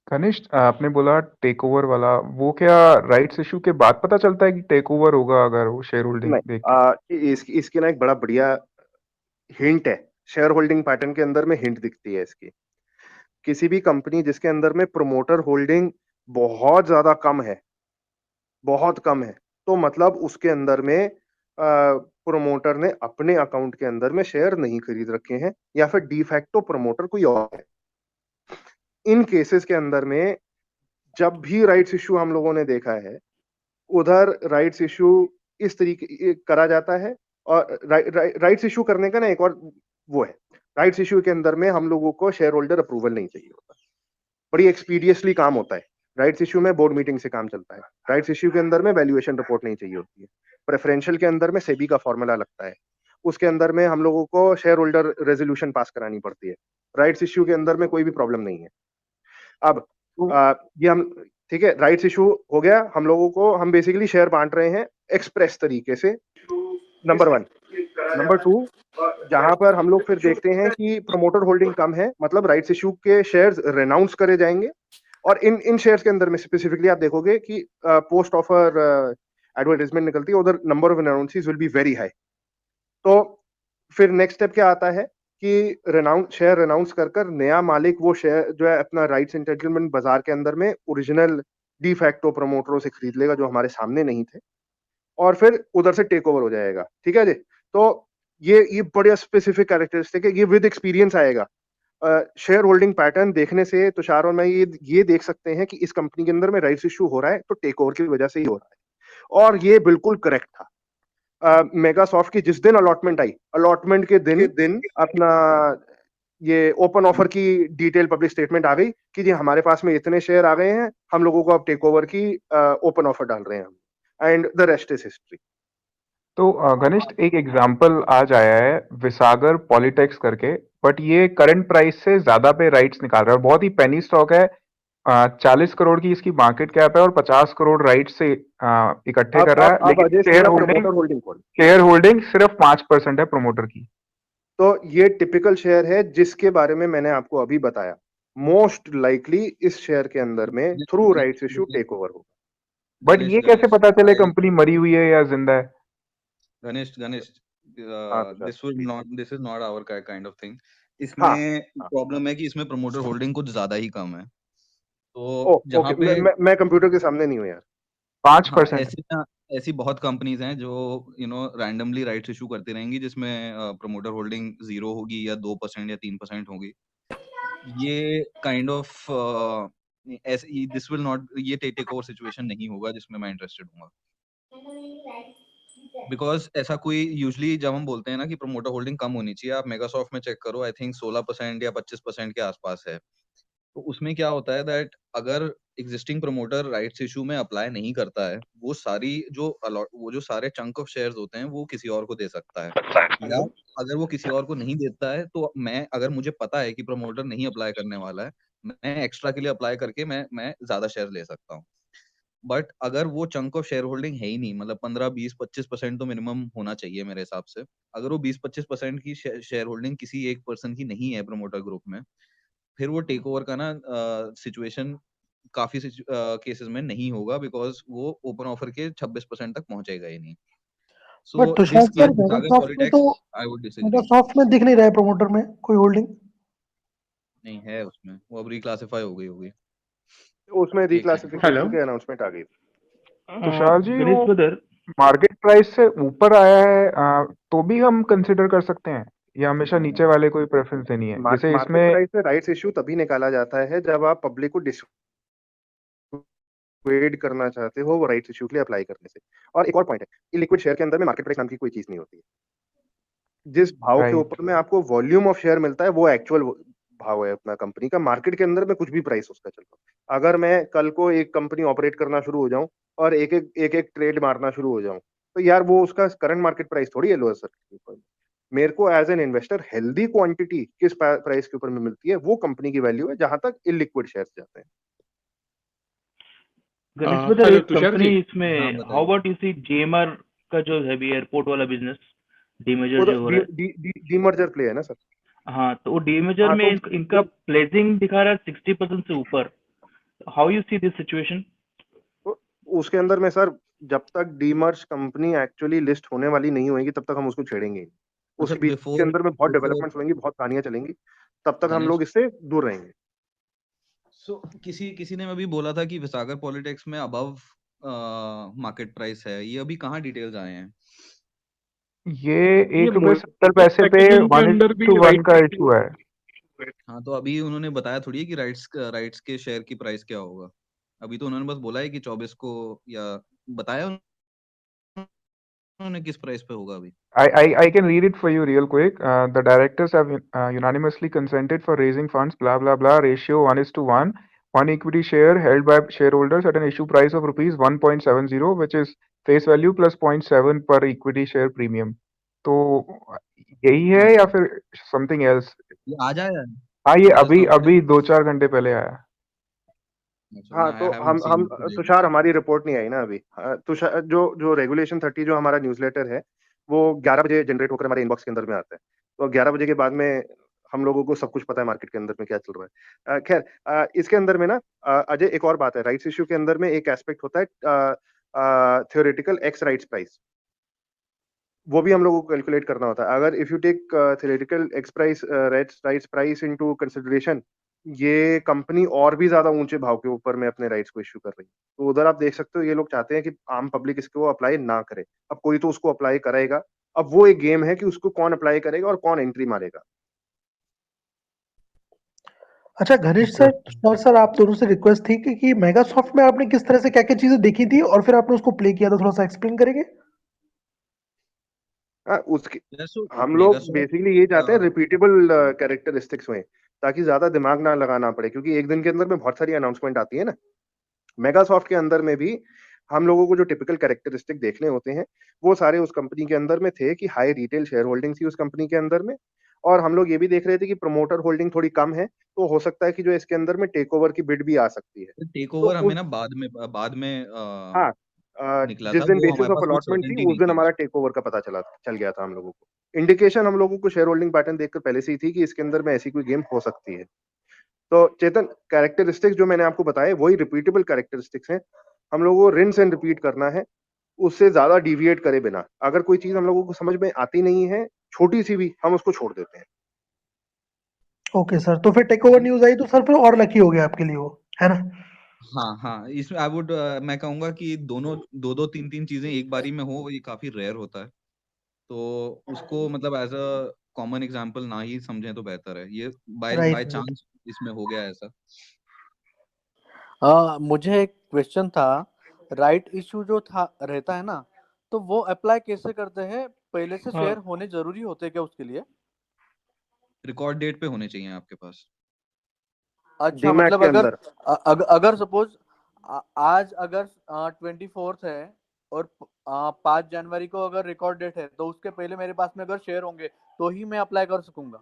कनिष्ठ, आपने बोला टेक ओवर वाला, वो क्या राइट्स इशू के बाद पता चलता है कि टेक ओवर होगा अगर वो शेयर होल्डिंग देख के? नहीं, इसकी ना एक बड़ा बढ़िया हिंट है, शेयर होल्डिंग पैटर्न के अंदर में हिंट दिखती है इसकी। किसी भी कंपनी जिसके अंदर में प्रोमोटर होल्डिंग बहुत ज्यादा कम है, बहुत कम है, तो मतलब उसके अंदर में प्रोमोटर ने अपने अकाउंट के अंदर में शेयर नहीं खरीद रखे हैं, या फिर डिफैक्टो प्रोमोटर कोई और है। इन केसेस के अंदर में जब भी राइट्स इश्यू हम लोगों ने देखा है, उधर राइट्स इश्यू इस तरीके करा जाता है। और राइट्स इश्यू करने का ना एक और वो है, राइट्स इश्यू के अंदर में हम लोगों को शेयर होल्डर अप्रूवल नहीं चाहिए होता, बड़ी एक्सपीडियसली काम होता है। राइट्स इश्यू में बोर्ड मीटिंग से काम चलता है। राइट्स इश्यू के अंदर में वैल्यूएशन रिपोर्ट नहीं चाहिए होती है। प्रेफरेंशियल के अंदर में सेबी का फॉर्मूला लगता है, उसके अंदर में हम लोगों को शेयर होल्डर रेजोल्यूशन पास करानी पड़ती है। राइट्स इश्यू के अंदर में कोई भी प्रॉब्लम नहीं है। अब ये हम ठीक है, राइट्स इशू हो गया, हम लोगों को, हम बेसिकली शेयर बांट रहे हैं एक्सप्रेस तरीके से, नंबर 1। नंबर 2, जहां पर हम लोग फिर देखते हैं कि प्रमोटर होल्डिंग कम है, मतलब राइट्स इशू के शेयर्स रेनाउंस करे जाएंगे। और इन शेयर्स के अंदर में स्पेसिफिकली आप देखोगे कि पोस्ट ऑफर एडवर्टाइजमेंट निकलती है, उधर number of announces will be very high. तो फिर नेक्स्ट स्टेप क्या आता है कि शेयर रेनाउंस कर नया मालिक वो शेयर जो है अपना राइट्स एंटाइटलमेंट बाजार के अंदर में ओरिजिनल डी फैक्टो प्रमोटरों से खरीद लेगा, जो हमारे सामने नहीं थे, और फिर उधर से टेक ओवर हो जाएगा। ठीक है जी, तो ये बढ़िया स्पेसिफिक कैरेक्टरिस्टिक है, ये विद एक्सपीरियंस आएगा। शेयर होल्डिंग पैटर्न देखने से तुषार और मैं ये देख सकते हैं कि इस कंपनी के अंदर में राइट्स इशू हो रहा है तो टेक ओवर की वजह से ही हो रहा है, और ये बिल्कुल करेक्ट था। मेगा सॉफ्ट की जिस दिन अलॉटमेंट आई, अलॉटमेंट के दिन अपना ये ओपन ऑफर की डिटेल पब्लिक स्टेटमेंट आ गई कि जी हमारे पास में इतने शेयर आ गए हैं, हम लोगों को अब टेक ओवर की ओपन ऑफर डाल रहे हैं हम, and the rest is history. तो घनिष्ठ, एक एग्जांपल आज आया है विसागर पॉलिटेक्स करके, बट ये करंट प्राइस से ज्यादा पे राइट्स निकाल रहा है, बहुत ही पेनी स्टॉक है। 40 करोड़ की इसकी मार्केट कैप है और 50 करोड़ राइट से इकट्ठे कर रहा है, लेकिन शेयर होल्डिंग सिर्फ 5% है प्रोमोटर की। तो ये टिपिकल शेयर है जिसके बारे में मैंने आपको अभी बताया, मोस्ट लाइकली इस शेयर के अंदर में through rights issue take over होगा। बट गणेश ये कैसे गणेश पता चले I- कंपनी मरी हुई है या जिंदा है? गणेश गणेश हाँ Tushar this is not our kind of thing. हाँ इसमें हाँ प्रॉब्लम है कि इसमें प्रमोटर होल्डिंग कुछ ज्यादा ही कम है। ओ तो जहाँ ओके पे मैं कंप्यूटर के सामने नहीं हूँ यार। 5%। ऐसी बहुत कंपनीज हैं जो रैंडमली राइट्स इशू करती रहेंगी जिसमें प्रमोटर होल्डिंग 0 होगी या 2% या 3% होगी। ये kind of this will not, ये टेक ओवर सिचुएशन नहीं होगा जिसमें मैं इंटरेस्टेड हूँ। बिकॉज ऐसा कोई यूजली जब हम बोलते हैं ना कि प्रमोटर होल्डिंग कम होनी चाहिए, आप मेगासॉफ्ट में चेक करो, आई थिंक 16% या 25% के आसपास है। तो उसमें क्या होता है दैट अगर एग्जिस्टिंग प्रमोटर राइट्स इशू में अप्लाई नहीं करता है, वो जो सारे चंक ऑफ शेयर्स होते हैं वो किसी और को दे सकता है। या अगर वो किसी और को नहीं देता है तो अगर मुझे पता है कि प्रमोटर नहीं अप्लाई करने वाला है, मैं एक्स्ट्रा के लिए अप्लाई करके मैं ज्यादा शेयर ले सकता हूँ। बट अगर वो चंक ऑफ शेयर होल्डिंग है ही नहीं, मतलब 15-20-25% तो मिनिमम होना चाहिए मेरे हिसाब से। अगर वो 20-25% की शेयर होल्डिंग किसी एक पर्सन की नहीं है प्रमोटर ग्रुप में, फिर वो टेक ओवर का ना सिचुएशन काफी केसेस में नहीं होगा, बिकॉज वो ओपन ऑफर के 26% तक पहुंचेगा ही नहीं। But so Tushar this sir case विसागर मेगासॉफ्ट में तो politics I would disagree. Megasoft में दिख नहीं रहा है प्रमोटर में कोई होल्डिंग। नहीं है उसमें, वो अब रिक्लासिफाई हो गई होगी। उसमें एक सेकंड। रिक्लासिफिकेशन के अनाउंसमेंट आ गई। तुषार जी, गणेश वो ब्रदर, मार्केट प्राइस से ऊपर आया है तो भी हम कंसिडर कर सकते हैं, या हमेशा नीचे वाले को ही प्रेफरेंस देनी है? जैसे मार्केट इसमें प्राइस में राइट्स इशू तभी निकाला जाता है जब आप पब्लिक को डिसवेड करना चाहते हो वो राइट्स इशू के लिए अप्लाई करने से। और एक और पॉइंट है, इलिक्विड शेयर के अंदर में मार्केट प्राइस नाम की कोई चीज नहीं होती है। जिस भाव के राइट, ऊपर में आपको वॉल्यूम ऑफ शेयर मिलता है वो एक्चुअल भाव है अपना कंपनी का। मार्केट के अंदर में कुछ भी प्राइस उसका चल रहा है। अगर मैं कल को एक कंपनी ऑपरेट करना शुरू हो जाऊं और एक ट्रेड मारना शुरू हो जाऊं, तो यार वो उसका करंट मार्केट प्राइस थोड़ी है लोअर सर्किट के ऊपर। मेरे को as an investor healthy quantity किस प्राइस के ऊपर में मिलती है वो कंपनी की वैल्यू है, जहां तक इलिक्विड शेयर्स जाते हैं। गणेश ब्रदर हेलो एक तुषार जी। कंपनी हाँ इसमें, हाउ बताइए। अबाउट यू सी जेएमआर का जो है भी एयरपोर्ट वाला बिजनेस वो डीमेजर तो जो हो रहा है। डीमर्जर प्ले है ना सर। हाँ, तो वो डीमेजर हाँ में तो इनका प्लेजिंग दिखा रहा है 60% से ऊपर। How you see this situation? तो उसके अंदर में सर जब तक डीमर्ज कंपनी एक्चुअली लिस्ट होने वाली नहीं होगी तब तक हम उसको छेड़ेंगे ही नहीं। अच्छा उसके बीच के बिफोर अंदर में बहुत बिफोर डेवलपमेंट्स होंगी, बहुत कहानियां चलेंगी, तब तक हम गणेश, लोग इससे दूर रहेंगे। किसी किसी ने अभी बोला था कि विसागर पॉलिटिक्स में अबव मार्केट प्राइस है, ये अभी कहाँ डिटेल्स आए हैं? ये ये ₹1.70 पे पैकेजिंग के अंदर भी 1:1 का इशू है। हाँ तो अभी उन्होंने बताया थोड़ी है कि राइट्स के शेयर की प्राइस क्या होगा। अभी तो उन्होंने बस बोला है कि 24 को, या बताया उन्होंने किस प्राइस पे होगा अभी। I can read it for you real quick. The directors have unanimously consented for raising funds, blah blah blah. Ratio 1:1. One equity share held by shareholders at an issue price of rupees 1.70, which is face value plus 0.7 per equity share premium. तो यही है या फिर समथिंग एल्स? ये आज आया है? हाँ, ये This has अभी come today? अभी 2-4 घंटे पहले आया। अच्छा, हाँ I तो haven't seen हम it today. तुषार हमारी रिपोर्ट नहीं आई ना अभी। तुषार जो जो रेगुलेशन 30 जो हमारा न्यूज़लेटर है वो 11 बजे जनरेट होकर हमारे इनबॉक्स के अंदर में आता है। तो 11 बजे के बाद में हम लोगों को सब कुछ पता है मार्केट के अंदर में क्या चल रहा है। खैर इसके अंदर में ना अजय एक और बात है, राइट्स इशू के अंदर में एक एस्पेक्ट होता है थ्योरेटिकल एक्स राइट्स प्राइस, वो भी हम लोगों को कैलकुलेट करना होता है। अगर if you take theoretical ex price rights price into consideration, ये कंपनी और भी ज्यादा ऊंचे भाव के ऊपर में अपने राइट्स को इश्यू कर रही है। तो उधर आप देख सकते हो ये लोग चाहते हैं कि आम पब्लिक इसको अप्लाई ना करे। अब कोई तो उसको अप्लाई करेगा। अब वो एक गेम है कि उसको कौन अप्लाई करेगा और कौन एंट्री मारेगा। अच्छा गणेश सर, तुषार सर, आप दोनों से रिक्वेस्ट थी कि मेगासॉफ्ट में आपने किस तरह से क्या क्या चीजें देखी थी और फिर आपने उसको प्ले किया था, थोड़ा सा एक्सप्लेन करेंगे? उसके Yes, so हम लोग Megasoft, बेसिकली ये चाहते हैं uh, रिपीटेबल कैरेक्टरिस्टिक्स में, ताकि ज्यादा दिमाग ना लगाना पड़े, क्योंकि एक दिन के अंदर में बहुत सारी अनाउंसमेंट आती है ना। मेगासॉफ्ट के अंदर में भी हम लोगों को जो टिपिकल कैरेक्टरिस्टिक देखने होते हैं वो सारे उस कंपनी के अंदर में थे कि हाई रिटेल शेयर होल्डिंग थी उस कंपनी के अंदर में। और हम लोग ये भी देख रहे थे कि प्रमोटर होल्डिंग थोड़ी कम है, तो हो सकता है कि जो इसके अंदर में टेक ओवर की बिड भी आ सकती है। टेक तो ओवर हमें उस ना बाद में हाँ निकला जिस था, दिन वो बेसिस हमारे ऑफ पास कोई अलॉटमेंट थी सर्टेनिटी उस नहीं दिन थी हमारा उसकी। टेक ओवर का पता चल गया था हम लोगों को। इंडिकेशन हम लोगों को शेयर होल्डिंग पैटर्न देखकर पहले से ही थी कि इसके अंदर में ऐसी कोई गेम हो सकती है। तो चेतन, कैरेक्टरिस्टिक्स जो मैंने आपको बताए वही रिपीटेबल कैरेक्टरिस्टिक्स हैं हम लोगों को रिंस एंड रिपीट करना है, उससे ज्यादा डिविएट करे बिना। अगर कोई चीज हम लोगों को समझ में आती नहीं है, छोटी सी भी, हम उसको छोड़ देते हैं। ओके सर, तो फिर टेक ओवर न्यूज आई तो सर फिर और लकी हो गया आपके लिए वो, है ना? हाँ हाँ, इसमें आई वुड मैं कहूंगा कि दोनों दो दो तीन तीन चीजें एक बारी में हो, ये काफी रेयर होता है। तो उसको मतलब एज अ कॉमन एग्जांपल ना ही समझें तो बेहतर है। ये buy right buy right. Chance इसमें हो गया ऐसा। मुझे एक क्वेश्चन था, राइट इशू जो था रहता है ना, तो वो अप्लाई कैसे करते हैं? पहले से हाँ। शेयर होने जरूरी होते हैं क्या उसके लिए? रिकॉर्ड डेट पे होने चाहिए आपके पास। अच्छा, डीमैट मतलब के अगर अंदर। अगर सपोज आज अगर 24th है और 5 जनवरी को अगर रिकॉर्ड डेट है, तो उसके पहले मेरे पास में अगर शेयर होंगे तो ही मैं अप्लाई कर सकूंगा।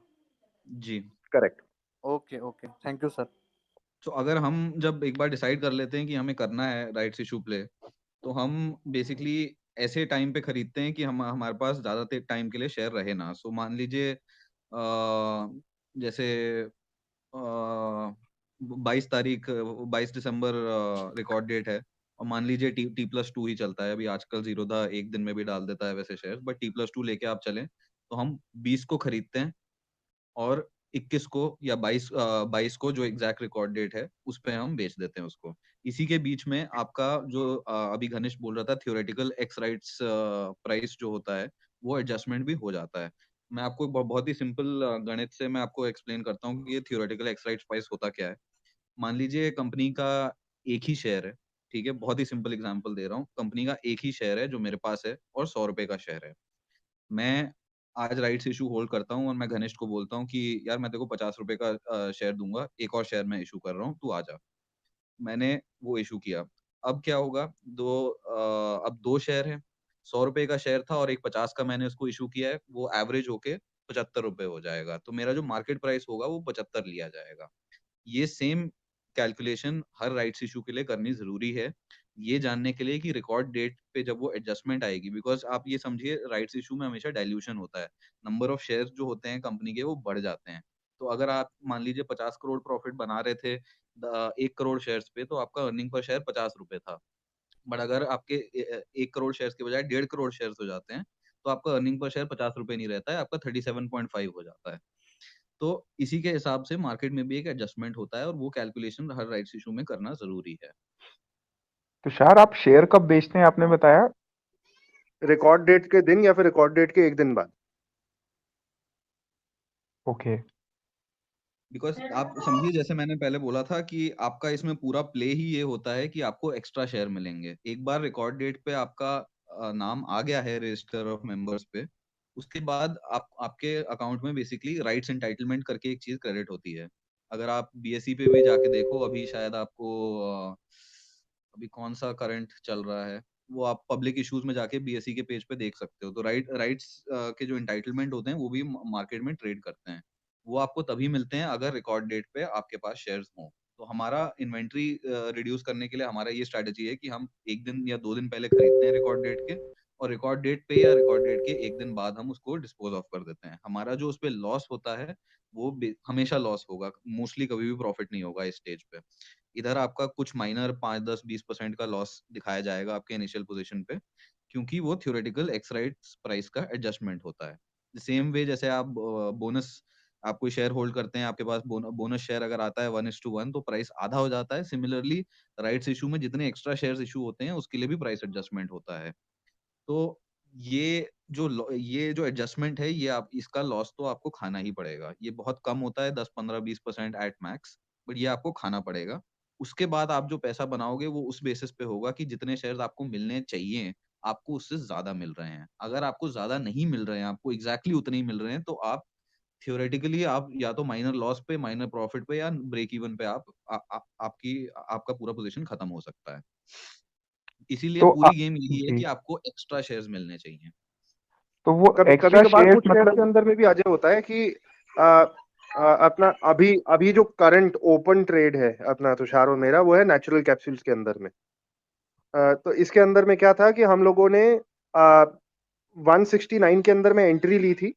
जी। Correct. Okay okay, thank you sir. तो अगर हम जब एक बार डिसाइड कर लेते हैं कि हमें करना है राइट्स इशू प्ले, तो हम बेसिकली ऐसे टाइम पे खरीदते हैं कि हम हमारे पास ज्यादा टाइम के लिए शेयर रहे ना। सो मान लीजिए जैसे 22 तारीख 22 दिसंबर रिकॉर्ड डेट है, और मान लीजिए T+2 ही चलता है अभी आजकल। जीरोधा एक दिन में भी डाल देता है वैसे शेयर, बट T+2 लेके आप चलें तो हम 20 को खरीदते हैं और 21 को या 22 को, जो एग्जैक्ट रिकॉर्ड डेट है, उस पे हम बेच देते हैं उसको। इसी के बीच में आपका जो अभी घनिष्ठ बोल रहा था, थियोरेटिकल एक्स राइट्स प्राइस जो होता है, वो एडजस्टमेंट भी हो जाता है। मैं आपको बहुत ही सिंपल गणित से मैं आपको एक्सप्लेन करता हूँ कि ये थियोरेटिकल एक्स राइट्स प्राइस होता क्या है। मान लीजिए कंपनी का एक ही शेयर है, ठीक है, बहुत ही सिंपल एग्जांपल दे रहा हूँ। कंपनी का एक ही शेयर है जो मेरे पास है और 100 रुपए का शेयर है। मैं आज राइट्स इशू होल्ड करता हूँ और मैं घनिष्ठ को बोलता हूँ कि यार मैं तेरे को 50 रुपए का शेयर दूंगा, एक और शेयर मैं इशू कर रहा हूँ, तू आ जा। मैंने वो इशू किया। अब क्या होगा, अब दो शेयर है, 100 रुपए का शेयर था और एक 50 का मैंने उसको इशू किया है, वो एवरेज होके 75 रुपए हो जाएगा। तो मेरा जो मार्केट प्राइस होगा वो 75 लिया जाएगा। ये same calculation her rights issue के लिए करनी जरूरी है, ये जानने के लिए कि रिकॉर्ड डेट पे जब वो एडजस्टमेंट आएगी। बिकॉज आप ये समझिए, राइट्स इशू में हमेशा डाइल्यूशन होता है, नंबर ऑफ शेयर्स जो होते हैं कंपनी के वो बढ़ जाते हैं। तो अगर आप मान लीजिए 50 करोड़ प्रॉफिट बना रहे थे 1 करोड़ शेयर्स पे, तो आपका अर्निंग पर शेयर 50 रुपए था। बट अगर आपके 1 करोड़ शेयर्स के बजाय 1.5 करोड़ शेयर्स हो जाते हैं, तो आपका अर्निंग पर शेयर 50 रुपए नहीं रहता है, आपका 37.5 हो जाता है। तो इसी के हिसाब से मार्केट में भी एक एडजस्टमेंट होता है और वो कैलकुलेशन हर राइट्स इशू में करना जरूरी है। तुषार, आप शेयर कब बेचते हैं आपने बताया? रिकॉर्ड डेट के दिन या फिर रिकॉर्ड डेट के एक दिन बाद। ओके। बिकॉज आप समझिए, जैसे मैंने पहले बोला था कि आपका इसमें पूरा प्ले ही ये होता है कि आपको एक्स्ट्रा शेयर मिलेंगे। एक बार रिकॉर्ड डेट पे आपका नाम आ गया है रजिस्टर ऑफ मेंबर्स पे, उसके बाद आपके अकाउंट में बेसिकली राइट्स एंटाइटलमेंट करके एक चीज क्रेडिट होती है। अगर आप बीएसई पे भी जाके देखो, अभी शायद आपको अभी कौन सा करंट चल रहा है, वो आप पब्लिक इश्यूज में जाके बीएसई के पेज पे देख सकते हो। तो राइट्स के जो एंटाइटलमेंट होते हैं वो भी मार्केट में ट्रेड करते हैं। वो आपको तभी मिलते हैं अगर रिकॉर्ड डेट पे आपके पास शेयर्स हों। तो हमारा इन्वेंट्री रिड्यूस करने के लिए हमारा ये स्ट्रैटेजी है कि हम एक दिन या 2 दिन पहले खरीदते हैं रिकॉर्ड डेट के, और रिकॉर्ड डेट पे या रिकॉर्ड डेट के एक दिन बाद हम उसको डिस्पोज ऑफ कर देते हैं। हमारा जो उस पे लॉस होता है वो हमेशा लॉस होगा, मोस्टली कभी भी प्रॉफिट नहीं होगा इस स्टेज पे। इधर आपका कुछ माइनर 5, 10, 20% का लॉस दिखाया जाएगा आपके इनिशियल पोजीशन पे, क्योंकि वो थ्योरेटिकल एक्स राइट्स प्राइस का एडजस्टमेंट होता है। सेम वे जैसे आप बोनस, आप कोई शेयर होल्ड करते हैं, आपके पास बोनस शेयर अगर आता है 1:1, तो प्राइस आधा हो जाता है। सिमिलरली राइट्स इशू में जितने एक्स्ट्रा शेयर्स इशू होते हैं उसके लिए भी प्राइस एडजस्टमेंट होता है। तो ये जो एडजस्टमेंट है, ये आप इसका लॉस तो आपको खाना ही पड़ेगा। ये बहुत कम होता है, 10, 15, 20% एट मैक्स, बट ये आपको खाना पड़ेगा। उसके बाद आप जो पैसा बनाओगे वो उस बेसिस पे होगा कि जितने शेयर्स आपको मिलने चाहिए, आपको उससे ज्यादा मिल रहे हैं। अगर आपको ज्यादा नहीं मिल रहे हैं, आपको एग्जैक्टली उतने ही मिल रहे हैं, तो आप थियोरेटिकली आप या तो माइनर लॉस पे, माइनर प्रॉफिट पे, या ब्रेक इवन पे आपका पूरा पोजीशन खत्म हो सकता है। इसीलिए तो पूरी गेम यही है जी, कि आपको एक्स्ट्रा शेयर्स मिलने चाहिए। तो वो कभी एक्स्ट्रा कभार शेयर्स कुछ शेयर के मतलब अंदर में भी अजय होता है कि अपना अभी अभी जो करंट ओपन ट्रेड है अपना तुषार और मेरा, वो है नेचुरल कैप्सूल्स के अंदर में। तो इसके अंदर में क्या था कि हम लोगों ने 169 के अंदर में एंट्री ली थी,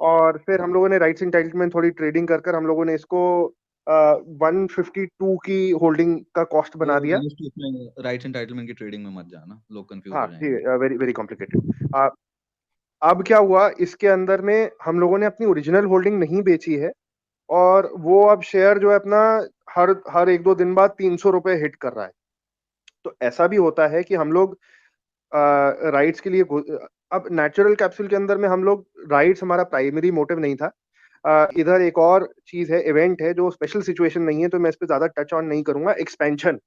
और फिर हम लोगों ने राइट्स एंटाइटलमेंट थोड़ी ट्रेडिंग कर हम लोगों ने इसको 152 की होल्डिंग का कॉस्ट बना दिया। राइट्स एंटाइटलमेंट की ट्रेडिंग में मत जाना, लोग कंफ्यूज हाँ हो ठीक जाएंगे। है, वेरी वेरी कॉम्प्लिकेटेड। अब क्या हुआ, इसके अंदर में हम लोगों ने अपनी ओरिजिनल होल्डिंग नहीं बेची है, और वो अब शेयर जो है अपना हर हर 1-2 दिन बाद 300 रुपए हिट कर रहा है। तो ऐसा भी होता है कि हम लोग राइट्स के लिए अब नेचुरल कैप्सूल के अंदर में हम लोग, राइट्स हमारा प्राइमरी मोटिव नहीं था। इधर एक और चीज है, इवेंट है जो स्पेशल सिचुएशन नहीं है, तो मैं इस पे ज्यादा टच ऑन नहीं करूंगा। एक्सपेंशन,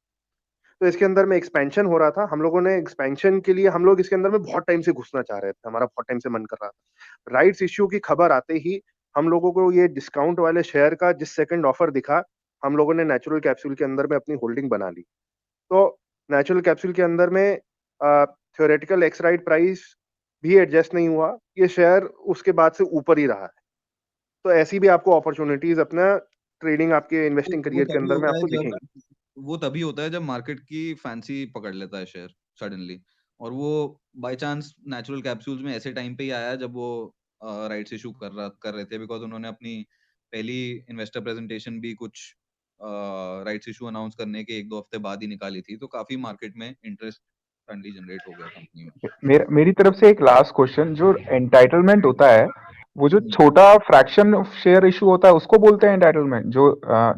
तो इसके अंदर में एक्सपेंशन हो रहा था। हम लोगों ने एक्सपेंशन के लिए हम लोग इसके अंदर में बहुत टाइम से घुसना चाह रहे थे, हमारा बहुत टाइम से मन कर रहा था। राइट्स इश्यू की खबर आते ही हम लोगों को ये डिस्काउंट वाले शेयर का जिस सेकंड ऑफर दिखा, हम लोगों ने नेचुरल कैप्सूल के अंदर में अपनी होल्डिंग बना ली। तो नेचुरल कैप्सूल के अंदर में थ्योरेटिकल एक्स राइट प्राइस भी एडजस्ट नहीं हुआ, ये शेयर उसके बाद से ऊपर ही रहा है। तो ऐसी भी आपको अपॉर्चुनिटीज अपना ट्रेडिंग, आपके इन्वेस्टिंग वो करियर के तभी अंदर में होता है आपको जब दिखेंगी। वो तभी होता है जब मार्केट की फैंसी पकड़ लेता है शेयर सडनली, और वो बाय चांस नेचुरल कैप्सूल्स में ऐसे टाइम पे ही आया जब वो राइट्स इशू कर रहे थे, बिकॉज उन्होंने अपनी पहली इन्वेस्टर प्रेजेंटेशन भी कुछ राइट्स इशू अनाउंस करने के 1-2 हफ्ते बाद ही निकाली थी, तो काफी मार्केट में इंटरेस्ट सडनली जनरेट हो गया कंपनी में। मेरी तरफ से एक लास्ट क्वेश्चन, जो एंटाइटलमेंट होता है, वो जो हम्म, छोटा फ्रैक्शन शेयर इशू होता है उसको बोलते हैं एंटाइटलमेंट, जो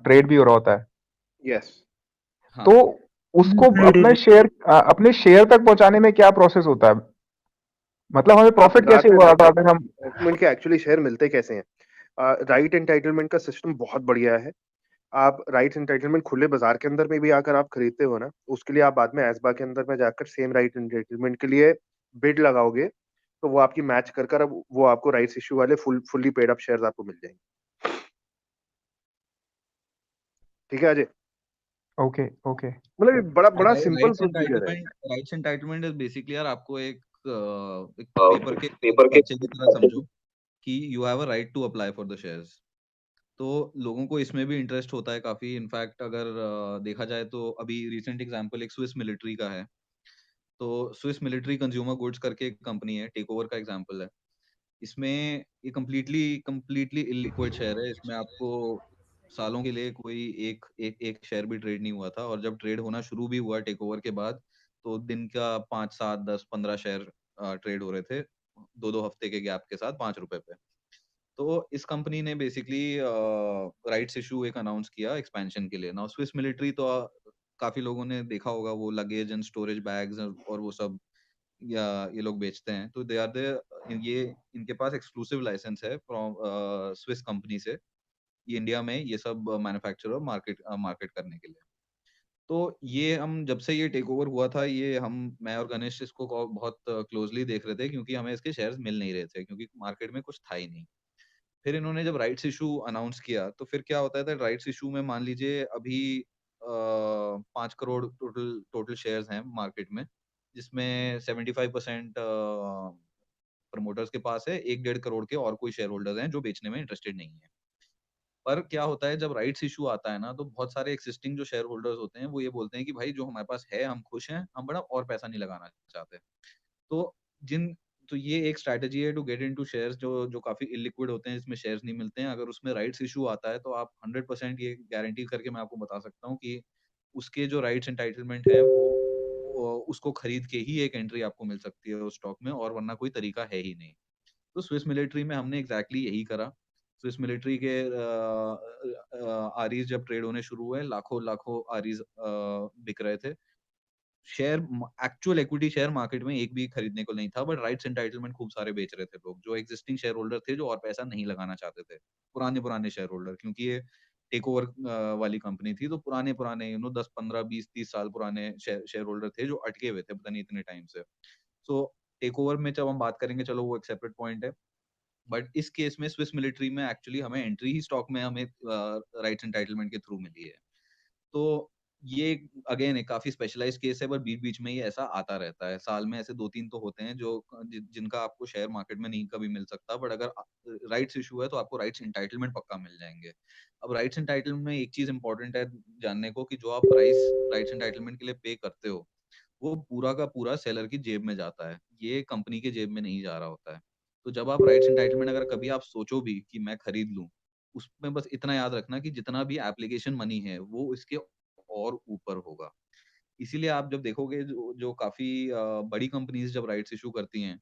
ट्रेड भी हो रहा होता है। यस। हाँ तो उसको अपने शेयर तक पहुंचाने में क्या प्रोसेस होता है? मतलब हमें आप प्रॉफिट बाजार कैसे में हुआ था जाकर अगर हम एंटाइटलमेंट के एक्चुअली शेयर मिलते कैसे हैं? राइट एंटाइटलमेंट का सिस्टम बहुत बढ़िया है। आप राइट एंटाइटलमेंट खुले बाजार के अंदर में भी आकर आप खरीदते हो ना, उसके लिए आप बाद में एसबा के अंदर में जाकर सेम राइट एंटाइटलमेंट के लिए बिड लगाओगे, तो वो आपकी मैच कर कर अब वो आपको राइट्स इश्यू वाले फुल्ली पेड अप शेयर्स आपको मिल जाएंगे। ठीक है अजय? ओके ओके मतलब ये बड़ा बड़ा सिंपल राइट्स प्रोसीजर है। एंटाइटलमेंट इज बेसिकली यार आपको एक पेपर के पेपर के पर्चे की तरह समझो कि you have a right to apply for the shares. तो लोगों को इसमें भी इंटरेस्ट होता है काफी। इनफैक्ट अगर देखा जाए तो अभी रिसेंट एग्जांपल एक स्विस मिलिट्री का है। तो स्विस मिलिट्री कंज्यूमर गुड्स करके एक कंपनी है, टेक ओवर का एग्जांपल है। इसमें ये कम्प्लीटली कम्प्लीटली इलिक्विड शेयर है। इसमें आपको सालों के लिए कोई एक शेयर भी ट्रेड नहीं हुआ था, और जब ट्रेड होना शुरू भी हुआ टेक ओवर के बाद, तो दिन का 5, 7, 10, 15 शेयर ट्रेड हो रहे थे 2-2 हफ्ते के गैप के साथ ₹5 पे। तो इस कंपनी ने बेसिकली राइट्स इशू एक अनाउंस किया एक्सपेंशन के लिए। नाउ स्विस मिलिट्री तो काफी लोगों ने देखा होगा, वो लगेज एंड स्टोरेज बैग्स और वो सब या ये लोग बेचते हैं। तो दे आर दे ये इनके पास एक्सक्लूसिव लाइसेंस है फ्रॉम स्विस कंपनी से, ये इंडिया में ये सब मैन्युफैक्चर और मार्केट करने के लिए। तो ये हम जब से ये टेक ओवर हुआ था, ये मैं और गणेश इसको बहुत क्लोजली देख रहे थे, क्योंकि हमें इसके शेयर्स मिल नहीं रहे थे, क्योंकि मार्केट में कुछ था ही नहीं। फिर इन्होंने जब राइट्स इशू अनाउंस किया, तो फिर क्या होता है, राइट्स इशू में मान लीजिए अभी 5 करोड़ टोटल टोटल शेयर्स हैं मार्केट में, जिसमें 75% प्रमोटर्स के पास है, 1-1.5 करोड़ के और कोई शेयर होल्डर्स हैं जो बेचने में इंटरेस्टेड नहीं है। पर क्या होता है, जब राइट्स इशू आता है ना, तो बहुत सारे एक्सिस्टिंग जो शेयर होल्डर्स होते हैं वो ये बोलते हैं कि भाई जो हमारे पास है हम खुश हैं, हम बड़ा और पैसा नहीं लगाना चाहते। तो जिन तो ये एक स्ट्रैटेजी है टू गेट इनटू शेयर्स जो जो काफी इलिक्विड होते हैं, जिसमें शेयर्स नहीं मिलते हैं। अगर उसमें राइट्स इशू आता है, तो आप 100% ये गारंटी करके मैं आपको बता सकता हूँ कि उसके जो राइट्स एंटाइटलमेंट है वो उसको खरीद के ही एक एंट्री आपको मिल सकती है उस स्टॉक में, और वरना कोई तरीका है ही नहीं। तो स्विस मिलिट्री में हमने एग्जैक्टली यही करा। स्विस मिलिट्री के आरईज जब ट्रेड होने शुरू हुए, लाखों लाखों आरईज बिक रहे थे। Share actual equity share market में एक भी खरीदने को नहीं था, बट राइट्स एंटाइटलमेंट खूब सारे बेच रहे थे लोग, जो एक्जिस्टिंग शेयर होल्डर थे, जो और पैसा नहीं लगाना चाहते थे, पुराने पुराने शेयर होल्डर, क्योंकि ये टेक ओवर वाली कंपनी थी। तो पुराने पुराने 10, 15, 20, 30 साल पुराने शेयर होल्डर थे जो अटके हुए थे पता नहीं इतने टाइम से। सो टेक ओवर में जब हम बात करेंगे, चलो वो एक सेपरेट पॉइंट है, बट इस केस में स्विस मिलिट्री में एक्चुअली हमें एंट्री ही स्टॉक में हमें राइट्स एंटाइटलमेंट के थ्रू मिली है। तो ये अगेन एक काफी स्पेशलाइज्ड केस है, पर बीच-बीच में ये ऐसा आता रहता है। साल में ऐसे 2-3 तो होते हैं जो जिनका आपको शेयर मार्केट में नहीं कभी मिल सकता, बट अगर राइट्स इश्यू है तो आपको राइट्स एंटाइटलमेंट पक्का मिल जाएँगे। अब राइट्स एंटाइटलमेंट में एक चीज़ इम्पोर्टेंट है जानने को, कि जो आप प्राइस राइट्स एंटाइटलमेंट के लिए पे करते हो, वो पूरा का पूरा सेलर की जेब में जाता है। ये कंपनी के जेब में नहीं जा रहा होता है। तो जब आप राइट्स एंटाइटलमेंट अगर कभी आप सोचो भी कि मैं खरीद लूँ, उसमें बस इतना याद रखना कि जितना भी एप्लीकेशन मनी है वो इसके और ऊपर होगा। इसीलिए आप जब देखोगे जो जो काफ़ी बड़ी कंपनीज़ जब राइट्स इश्यू करती हैं,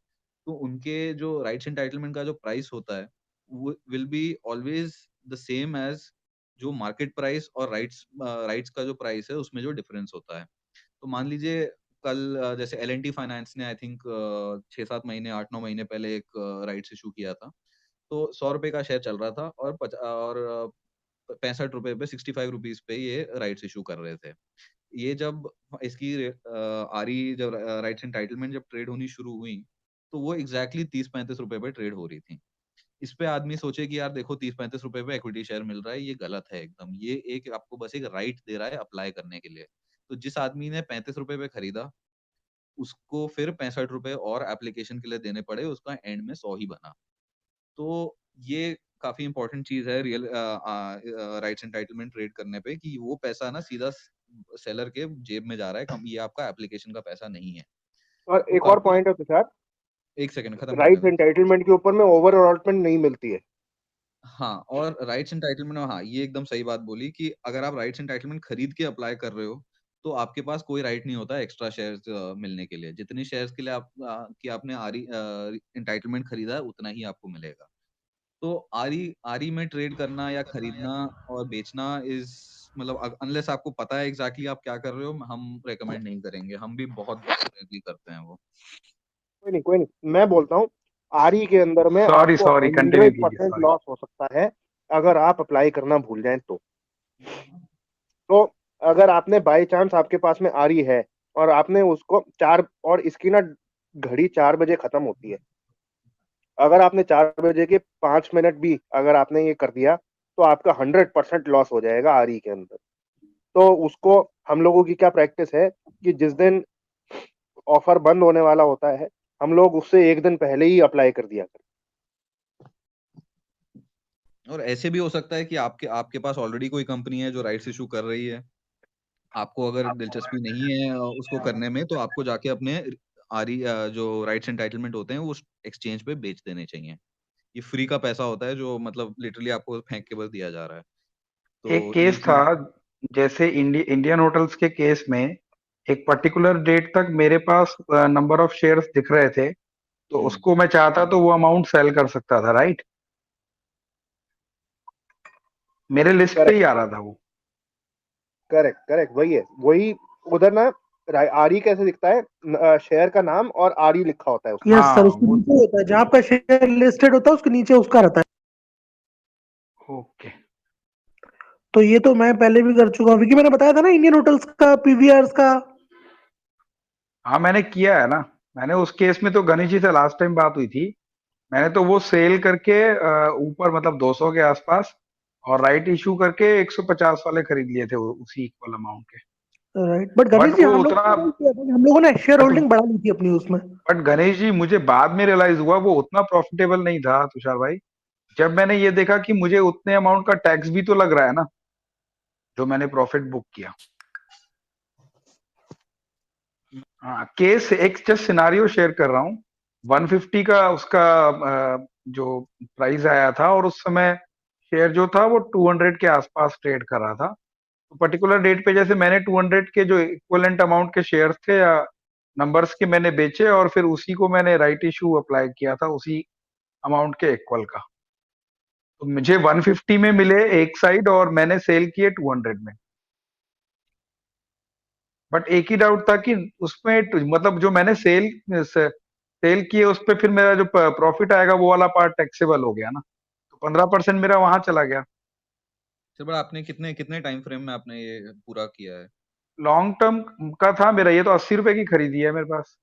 तो उनके जो राइट्स एंटाइटलमेंट का जो प्राइस होता है, वो will be always the same as जो मार्केट प्राइस और राइट्स का जो प्राइस है उसमें जो डिफरेंस होता है। तो मान लीजिए कल जैसे एल&टी फाइनेंस ने आई थिंक 6-7 महीने 8-9 महीने पहले एक राइट्स इश्यू किया था। तो ₹100 का शेयर चल रहा था और ₹65 पे ₹65 पे ये राइट्स इश्यू कर रहे थे। ये जब इसकी आरी जब राइट्स एंटाइटलमेंट जब ट्रेड होनी शुरू हुई, तो वो एग्ज़ैक्टली ₹30-35 पे ट्रेड हो रही थी। इस पे आदमी सोचे कि यार देखो ₹30-35 पे इक्विटी शेयर मिल रहा है, ये गलत है एकदम। ये एक आपको बस एक राइट दे रहा है अप्लाई करने के लिए। तो जिस आदमी ने ₹35 पे खरीदा, उसको फिर ₹65 और एप्लीकेशन के लिए देने पड़े, उसका एंड में 100 ही बना। तो ये काफ़ी इम्पोर्टेंट चीज़ है राइट्स एंटाइटलमेंट ट्रेड करने पे कि वो पैसा ना सीधा सेलर के जेब में जा रहा है, कम ये आपका एप्लीकेशन का पैसा नहीं है। और तो एक और काफ़ी पॉइंट है तुषार, 1 सेकंड खत्म करने राइट्स दो। एंटाइटलमेंट के ऊपर में ओवर अलॉटमेंट नहीं मिलती है। हाँ, और राइट्स एंटाइटलमेंट में हाँ, ये एकदम सही बात बोली कि अगर आप राइट्स एंटाइटलमेंट खरीद के अप्लाई कर रहे हो, तो आपके पास कोई राइट नहीं होता एक्स्ट्रा शेयर्स मिलने के लिए। जितने शेयर्स के लिए आपने एंटाइटलमेंट खरीदा है, उतना ही आपको मिलेगा। तो आरी आरी में ट्रेड करना या खरीदना और बेचना इज़ मतलब अनलेस आपको पता है एग्ज़ैक्टली आप क्या कर रहे हो, हम रिकमेंड नहीं करेंगे। हम भी बहुत रेयरली करते हैं वो। कोई नहीं, मैं बोलता हूँ आरई के अंदर में सॉरी आपको सॉरी कंटिन्यू कीजिए 100% सॉरी। लॉस हो सकता है अगर आप अप्लाई करना भूल जाएं तो अगर आपने बाय चांस आपके पास में आरई है और आपने उसको चार, और इसकी ना घड़ी 4 बजे खत्म होती है, अगर आपने 4 बजे के 5 मिनट भी अगर आपने ये कर दिया तो आपका 100% लॉस हो जाएगा आरई के अंदर। तो उसको हम लोगों की क्या प्रैक्टिस है कि जिस दिन ऑफर बंद होने वाला होता है, हम लोग उससे एक दिन पहले ही अप्लाई कर दिया करते और ऐसे भी हो सकता है कि आपके आपके पास ऑलरेडी कोई कंपनी है जो राइट्स इश्यू कर रही है। आपको अगर दिलचस्पी नहीं है उसको करने में, तो आपको जाके अपने जो राइट्स एंटाइटलमेंट होते हैं, वो एक्सचेंज पे बेच देने चाहिए। ये फ्री का पैसा होता है जो मतलब लिटरली आपको फेंक के बस दिया जा रहा है। एक तो ये केस था, चीज़ जैसे इंडियन होटल्स के केस में एक पर्टिकुलर डेट तक मेरे पास नंबर ऑफ शेयर्स दिख रहे थे, तो हुँ। उसको मैं चाहता तो वो अमाउंट सेल कर सकता था, राइट? मेरे लिस्ट पे करेक्ट ही आ रहा था वो। करेक्ट करेक्ट, वही है, वही। उधर ना आरई कैसे दिखता है, शेयर का नाम और आरई लिखा होता है उसके यस ऊपर। सर, हाँ उसके वो। नीचे होता है जहाँ आपका शेयर लिस्टेड होता है, उसके नीचे उसका रहता है। ओके। तो ये तो मैं पहले भी कर चुका हूँ, क्योंकि मैंने बताया था ना इंडियन होटल्स का, पीवीआर्स का। हाँ मैंने किया है ना। मैंने उस केस में तो गणेश जी से लास्ट टाइम बात हुई थी। मैंने तो वो सेल करके ऊपर मतलब 200 के आसपास, और राइट इशू करके 150 वाले खरीद लिए थे उसी इक्वल अमाउंट के। Right, but but Ganesh ji वो हम लोग उतना हम लोगों ने शेयर बट होल्डिंग बढ़ा ली थी अपनी उसमें। बट गणेश जी, मुझे बाद में रियलाइज हुआ वो उतना प्रॉफिटेबल नहीं था तुषार भाई। जब मैंने ये देखा कि मुझे उतने अमाउंट का टैक्स भी तो लग रहा है ना, जो मैंने प्रॉफिट बुक किया। हाँ, केस एक जस्ट सिनारियो शेयर कर रहा हूँ। 150 का उसका जो प्राइस आया था, और उस समय शेयर जो था वो 200 के आसपास ट्रेड कर रहा था। तो पर्टिकुलर डेट पे जैसे मैंने 200 के जो इक्विवेलेंट अमाउंट के शेयर्स थे या नंबर्स के मैंने बेचे, और फिर उसी को मैंने राइट इशू अप्लाई किया था उसी अमाउंट के इक्वल का। तो मुझे 150 में मिले एक साइड, और मैंने सेल किए 200 में। बट एक ही डाउट था कि उसमें मतलब जो मैंने सेल किए उस पे फिर मेरा जो प्रॉफिट आएगा वो वाला पार्ट टैक्सेबल हो गया ना, तो 15% मेरा वहां चला गया। सर बट आपने कितने कितने टाइम फ्रेम में आपने ये पूरा किया है? लॉन्ग टर्म का था मेरा, ये तो 80 रुपए की खरीदी है मेरे पास।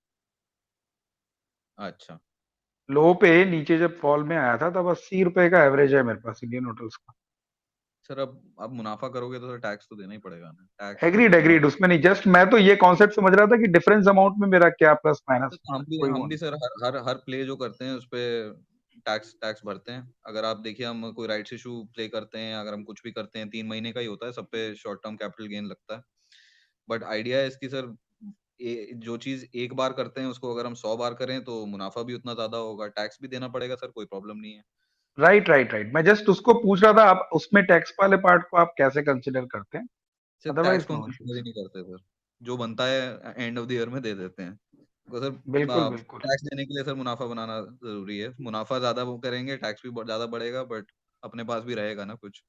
अच्छा। लो पे नीचे जब फॉल में आया था तब 80 रुपए का एवरेज है मेरे पास इंडियन होटल्स का। सर अब मुनाफ़ा करोगे तो सर टैक्स तो देना ही पड़ेगा ना। टैक्स तो एग्रीड इतना एग्रीड, उसमें नहीं, जस्ट मैं तो ये कॉन्सेप्ट समझ रहा था कि डिफरेंस अमाउंट में मेरा क्या प्लस माइनस तो कोई वो हम भी नहीं। सर हर प्ले जो करते हैं उसपे टैक्स टैक्स भरते हैं। अगर आप देखिए हम कोई राइट्स इशू प्ले करते हैं, अगर हम कुछ भी करते हैं 3 महीने का ही होता है, सब पे शॉर्ट टर्म कैपिटल गेन लगता है। बट आइडिया है इसकी सर, जो चीज़ एक बार करते हैं उसको अगर हम 100 बार करें तो मुनाफा भी उतना ज़्यादा होगा, टैक्स भी देना पड़ेगा सर, कोई प्रॉब्लम नहीं है। राइट मैं जस्ट उसको पूछ रहा था, आप उसमें टैक्स वाले पार्ट को आप कैसे कंसिडर करते हैं? सर अदरवाइज टैक्स को हम नो कंसिडर ही इश्यूज। नहीं करते सर, जो बनता है एंड ऑफ द ईयर में दे देते हैं। तो सर बिल्कुल टैक्स देने के लिए सर मुनाफा बनाना जरूरी है, मुनाफा ज्यादा वो करेंगे टैक्स भी ज्यादा बढ़ेगा, बट अपने पास भी रहेगा ना कुछ।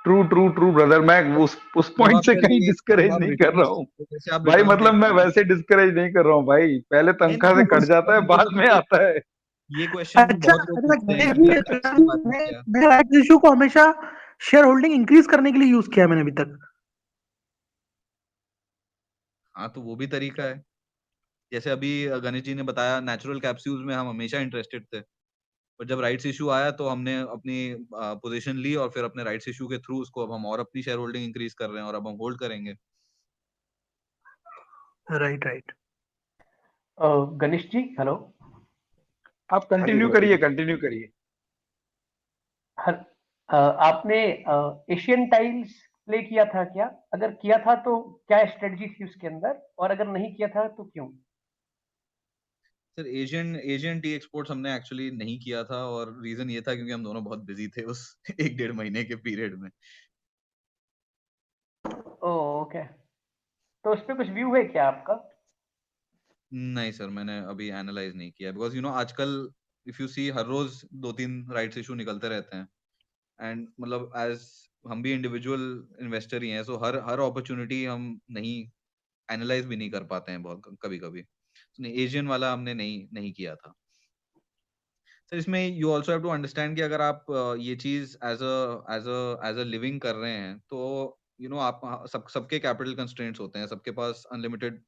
ट्रू ब्रदर, मैं उस जब पॉइंट आप से सर कहीं ये डिस्करेज जब आप नहीं कर रहा रिटर्न्स, हूँ जैसे आप भाई, रिटर्न्स मतलब देखते मैं हैं, वैसे डिस्करेज नहीं कर रहा हूँ भाई, पहले नहीं तनख्वाह से नहीं कट जाता है, बाद में आता है। ये क्वेश्चन अच्छा बहुत लोग अच्छा पूछते हैं गणेश कि जी, सर टैक्स की बात नहीं किया। मैं राइट इशू को हमेशा शेयर होल्डिंग इंक्रीज करने के लिए यूज किया है मैंने अभी तक। हाँ तो वो भी तरीका है, जैसे अभी गणेश जी ने बताया नेचुरल कैप्सूल्स में हम हमेशा इंटरेस्टेड थे, और जब राइट्स इशू आया तो हमने अपनी पोजीशन ली और फिर अपने राइट्स इशू के थ्रू उसको अब हम और अपनी शेयर होल्डिंग इंक्रीज कर रहे हैं और अब हम होल्ड करेंगे। राइट। गणेश जी हेलो। आप कंटिन्यू करिए। आपने एशियन टाइल्स प्ले किया था क्या? अगर किया था तो क्या स्ट्रेटजी थी उसके अंदर, और अगर नहीं किया था तो क्यों? Sir Asian Asian T exports हमने एक्चुअली नहीं किया था, और रीजन ये था क्योंकि हम दोनों बहुत बिजी थे उस 1-1.5 महीने के पीरियड में। ओके, तो उस पर कुछ व्यू है क्या आपका? नहीं सर, मैंने अभी एनालाइज नहीं किया, बिकॉज आजकल इफ यू सी हर रोज 2-3 राइट्स इशू निकलते रहते हैं, एंड मतलब एज हम भी इंडिविजुअल इन्वेस्टर ही हैं, सो हर हर अपॉर्चुनिटी हम नहीं एनालाइज भी नहीं कर पाते हैं बहुत कभी कभी। एशियन वाला हमने नहीं नहीं किया था सर। इसमें you also have to understand कि अगर आप ये चीज एज अ लिविंग कर रहे हैं तो आप सबके कैपिटल कंस्ट्रेंट्स होते हैं, सबके पास अनलिमिटेड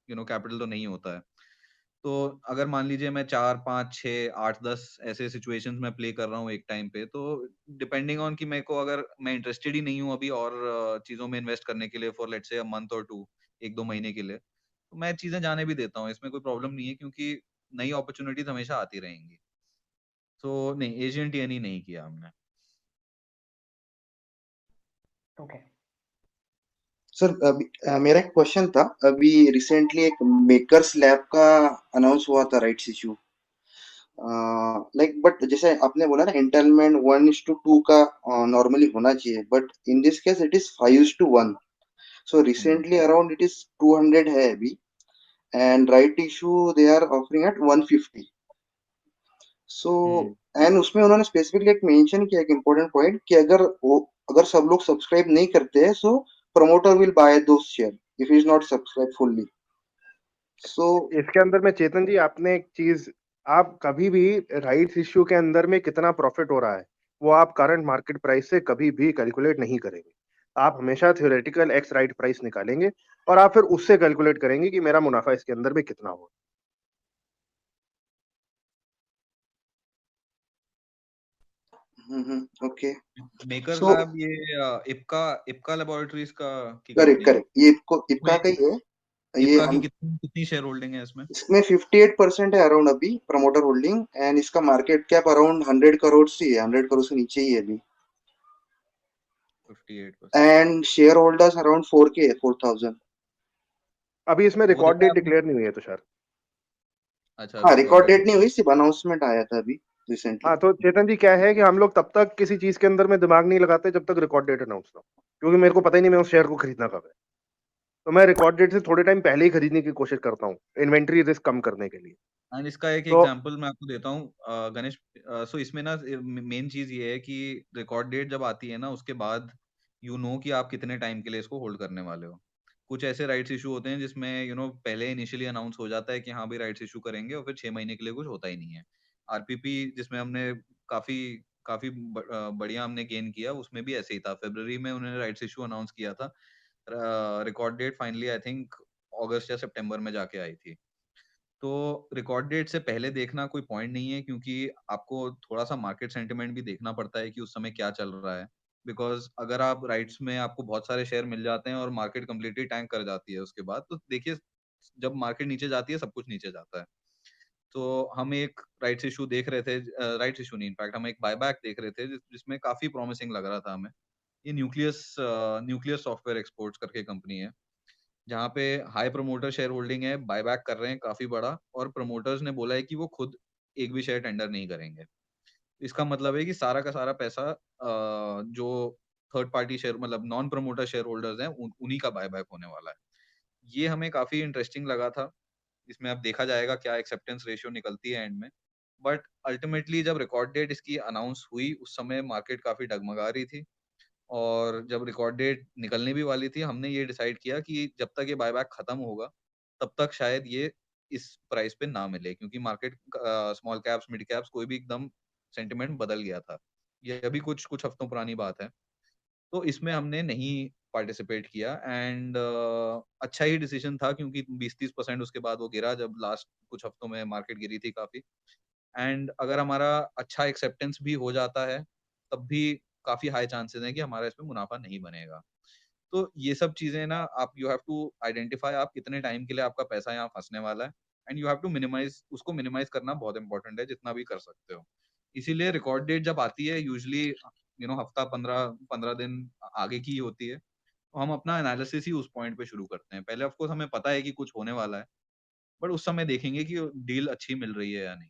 कैपिटल तो नहीं होता है। तो अगर मान लीजिए मैं 4-5-6-8-10 ऐसे सिचुएशंस में प्ले कर रहा हूँ एक टाइम पे, तो डिपेंडिंग ऑन कि मेरे को, अगर मैं इंटरेस्टेड ही नहीं हूँ अभी और चीजों में इन्वेस्ट करने के लिए for let's say a month और टू, 1-2 महीने के लिए, तो मैं चीजें जाने भी देता हूँ, इसमें कोई प्रॉब्लम नहीं है, क्योंकि नई अपॉर्चुनिटीज हमेशा आती रहेंगी। तो नहीं, एशियन टीएनई नहीं किया हमने। ओके सर अभी मेरा एक क्वेश्चन था। अभी रिसेंटली एक मेकर्स लैब का अनाउंस हुआ था राइट्स इशू, लाइक बट जैसे आपने बोला ना एंटाइटलमेंट 1:2 का नॉर्मली होना चाहिए, but in this case it is 5:1। So recently around it is 200 है अभी, and right issue they are offering at 150। So and उसमें उन्होंने स्पेसिफिकली एक मेंशन किया, एक इम्पोर्टेंट पॉइंट, कि अगर सब लोग सब्सक्राइब नहीं करते हैं, so promoter will buy those share if is not subscribe fully. So इसके अंदर में चेतन जी, आपने एक चीज, आप कभी भी राइट्स इश्यू के अंदर में कितना प्रॉफिट हो रहा है वो आप करंट मार्केट प्राइस से कभी भी कैलकुलेट नहीं करेंगे। आप हमेशा थ्योरेटिकल एक्स राइट प्राइस निकालेंगे और आप फिर उससे कैलकुलेट करेंगे कि मेरा मुनाफा इसके अंदर में कितना होगा। ओके। मेकर्स सो लैब ये इप्का इप्का लेबोरेटरीज का की करेक्ट कंपनी है। करेक्ट, ये इपका इसमें का ही है। ये इप्का की हम कितनी कितनी शेयर होल्डिंग है इसमें? इसमें 58% है अराउंड अभी प्रमोटर होल्डिंग, एंड इसका मार्केट कैप अराउंड 100 करोड़ से है, 100 करोड़ से नीचे ही है अभी, 58%। And share holders around 4K है, 4000। अभी इसमें वो रिकॉर्ड देखा डेट आपने? डिक्लेयर नहीं हुई है तुषार। अच्छा, हाँ, अभी रिकॉर्ड रिकॉर्डेड। डेट नहीं हुई, सिर्फ अनाउंसमेंट आया था अभी रिसेंटली। हाँ, तो चेतन जी क्या है कि हम लोग तब तक किसी चीज के अंदर में दिमाग नहीं लगाते जब तक रिकॉर्ड डेट अनाउंस ना हो, क्योंकि मेरे को पता ही नहीं मैं उस शेयर को खरीदना कब है। तो मैं रिकॉर्ड डेट से थोड़े टाइम पहले ही खरीदने की कोशिश करता हूँ, इन्वेंट्री रिस्क कम करने के लिए। एंड इसका एक तो एग्जांपल मैं आपको देता हूँ गणेश। सो इसमें ना मेन चीज ये है कि रिकॉर्ड डेट जब आती है ना, उसके बाद कि आप कितने टाइम के लिए इसको होल्ड करने वाले हो। कुछ ऐसे राइट्स इशू होते हैं जिसमें पहले इनिशियली अनाउंस हो जाता है कि हाँ भाई राइट्स इशू करेंगे, और फिर 6 महीने के लिए कुछ होता ही नहीं है। आरपीपी जिसमें हमने काफी काफी बढ़िया हमने गेन किया, उसमें भी ऐसे ही था। फरवरी में उन्होंने राइट्स इशू अनाउंस किया था, record date finally I think अगस्त या सितंबर में जाके आई थी। तो रिकॉर्ड डेट से पहले देखना कोई पॉइंट नहीं है, क्योंकि आपको थोड़ा सा मार्केट सेंटिमेंट भी देखना पड़ता है कि उस समय क्या चल रहा है। बिकॉज अगर आप राइट्स में आपको बहुत सारे शेयर मिल जाते हैं और मार्केट कम्प्लीटली टैंक कर जाती है उसके बाद, तो देखिए जब मार्केट नीचे जाती है सब कुछ नीचे जाता है। तो हम एक राइट्स इशू देख रहे थे, राइट्स इशू नहीं, इनफैक्ट हम एक बायबैक देख रहे थे जिसमें काफी प्रॉमिसिंग लग रहा था हमें। ये न्यूक्लियस सॉफ्टवेयर एक्सपोर्ट्स करके कंपनी है, जहाँ पे हाई प्रमोटर शेयर होल्डिंग है, बायबैक कर रहे हैं काफी बड़ा, और प्रमोटर्स ने बोला है कि वो खुद एक भी शेयर टेंडर नहीं करेंगे। इसका मतलब है कि सारा का सारा पैसा जो थर्ड पार्टी शेयर मतलब नॉन प्रमोटर शेयर होल्डर्स हैं उन्हीं का बायबैक होने वाला है। ये हमें काफी इंटरेस्टिंग लगा था। इसमें अब देखा जाएगा क्या एक्सेप्टेंस रेशियो निकलती है एंड में। बट अल्टीमेटली जब रिकॉर्ड डेट इसकी अनाउंस हुई उस समय मार्केट काफी डगमगा रही थी और जब रिकॉर्ड डेट निकलने भी वाली थी हमने ये डिसाइड किया कि जब तक ये बायबैक खत्म होगा तब तक शायद ये इस प्राइस पे ना मिले क्योंकि market small caps mid caps कोई भी एकदम सेंटिमेंट बदल गया था। ये अभी कुछ कुछ हफ्तों पुरानी बात है। तो इसमें हमने नहीं पार्टिसिपेट किया एंड अच्छा ही डिसीजन था क्योंकि 20-30% उसके बाद वो गिरा जब लास्ट कुछ हफ्तों में मार्केट गिरी थी काफी। एंड अगर हमारा अच्छा एक्सेप्टेंस भी हो जाता है तब भी काफी हाई चांसेस हैं कि हमारा इसमें मुनाफा नहीं बनेगा। तो ये सब चीजें ना आप यू हैव टू आइडेंटिफाई आप कितने टाइम के लिए आपका पैसा यहाँ फंसने वाला है and you have to minimise उसको मिनिमाइज करना बहुत इंपॉर्टेंट है जितना भी कर सकते हो। इसीलिए रिकॉर्ड डेट जब आती है यूजुअली हफ्ता 15 दिन आगे की होती है तो हम अपना एनालिसिस ही उस पॉइंट पे शुरू करते हैं। पहले ऑफ कोर्स हमें पता है कि कुछ होने वाला है बट उस समय देखेंगे कि डील अच्छी मिल रही है या नहीं।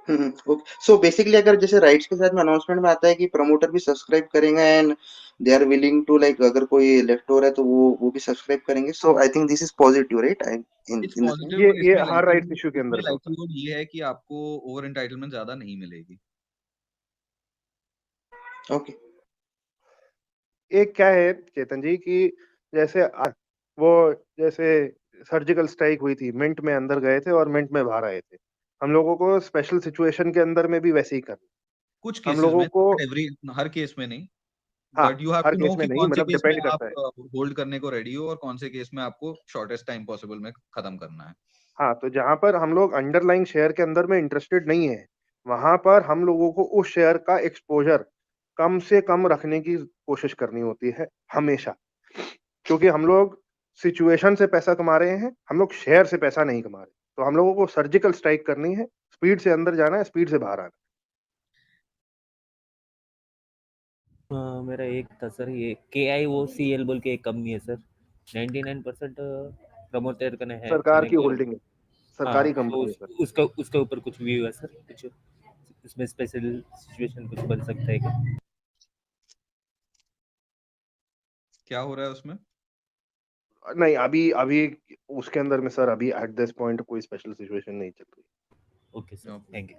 ओके, सो बेसिकली अगर जैसे राइट्स के साथ में अनाउंसमेंट में आता है कि प्रमोटर भी सब्सक्राइब करेंगे and they are willing to like अगर कोई लेफ्ट ओवर है तो वो भी सब्सक्राइब करेंगे, so I think this is positive right in it's in the sense. Positive और ये इसमें हर राइट लाइक्लीहुड इशू के अंदर का होता ये है कि आपको ओवर एंटाइटलमेंट ज्यादा नहीं मिलेगी। ओके, एक क्या है चेतन जी कि जैसे वो जैसे सर्जिकल स्ट्राइक हुई थी, मिंट में अंदर गए थे और मिंट में बाहर आए थे। हम लोगों को स्पेशल सिचुएशन के अंदर में भी वैसे ही करना। कुछ हम केसेस लोगों में को हर केस में नहीं हाँ, बट यू हैव हर टू केस नो में कि नहीं, कौन से मतलब केस में डिपेंड आप करता है। होल्ड करने को रेडी हो और कौन से केस में आपको शॉर्टेस्ट टाइम पॉसिबल में खत्म करना है। हाँ, तो जहाँ पर हम लोग अंडरलाइंग शेयर के अंदर में इंटरेस्टेड नहीं है, वहां पर हम लोगों को उस शेयर का एक्सपोजर कम से कम रखने की कोशिश करनी होती है हमेशा, क्योंकि हम लोग सिचुएशन से पैसा कमा रहे हैं, हम लोग शेयर से पैसा नहीं कमा रहे। तो हम लोगों को सर्जिकल स्ट्राइक करनी है, स्पीड से अंदर जाना है, स्पीड से बाहर आना है। मेरा एक था सर, ये KIOCL बोल के एक कंपनी है सर, 99% प्रमोटर का है सरकार मैंने की होल्डिंग है, हाँ, सरकारी तो कंपनी है सर। उसके ऊपर कुछ व्यू है सर, कुछ इसमें स्पेशल सिचुएशन कुछ बन सकता है क्या? क्या हो रहा है उसमें? नहीं, अभी अभी उसके अंदर में सर अभी एट दिस पॉइंट कोई स्पेशल सिचुएशन नहीं चल रही। Okay sir, thank you.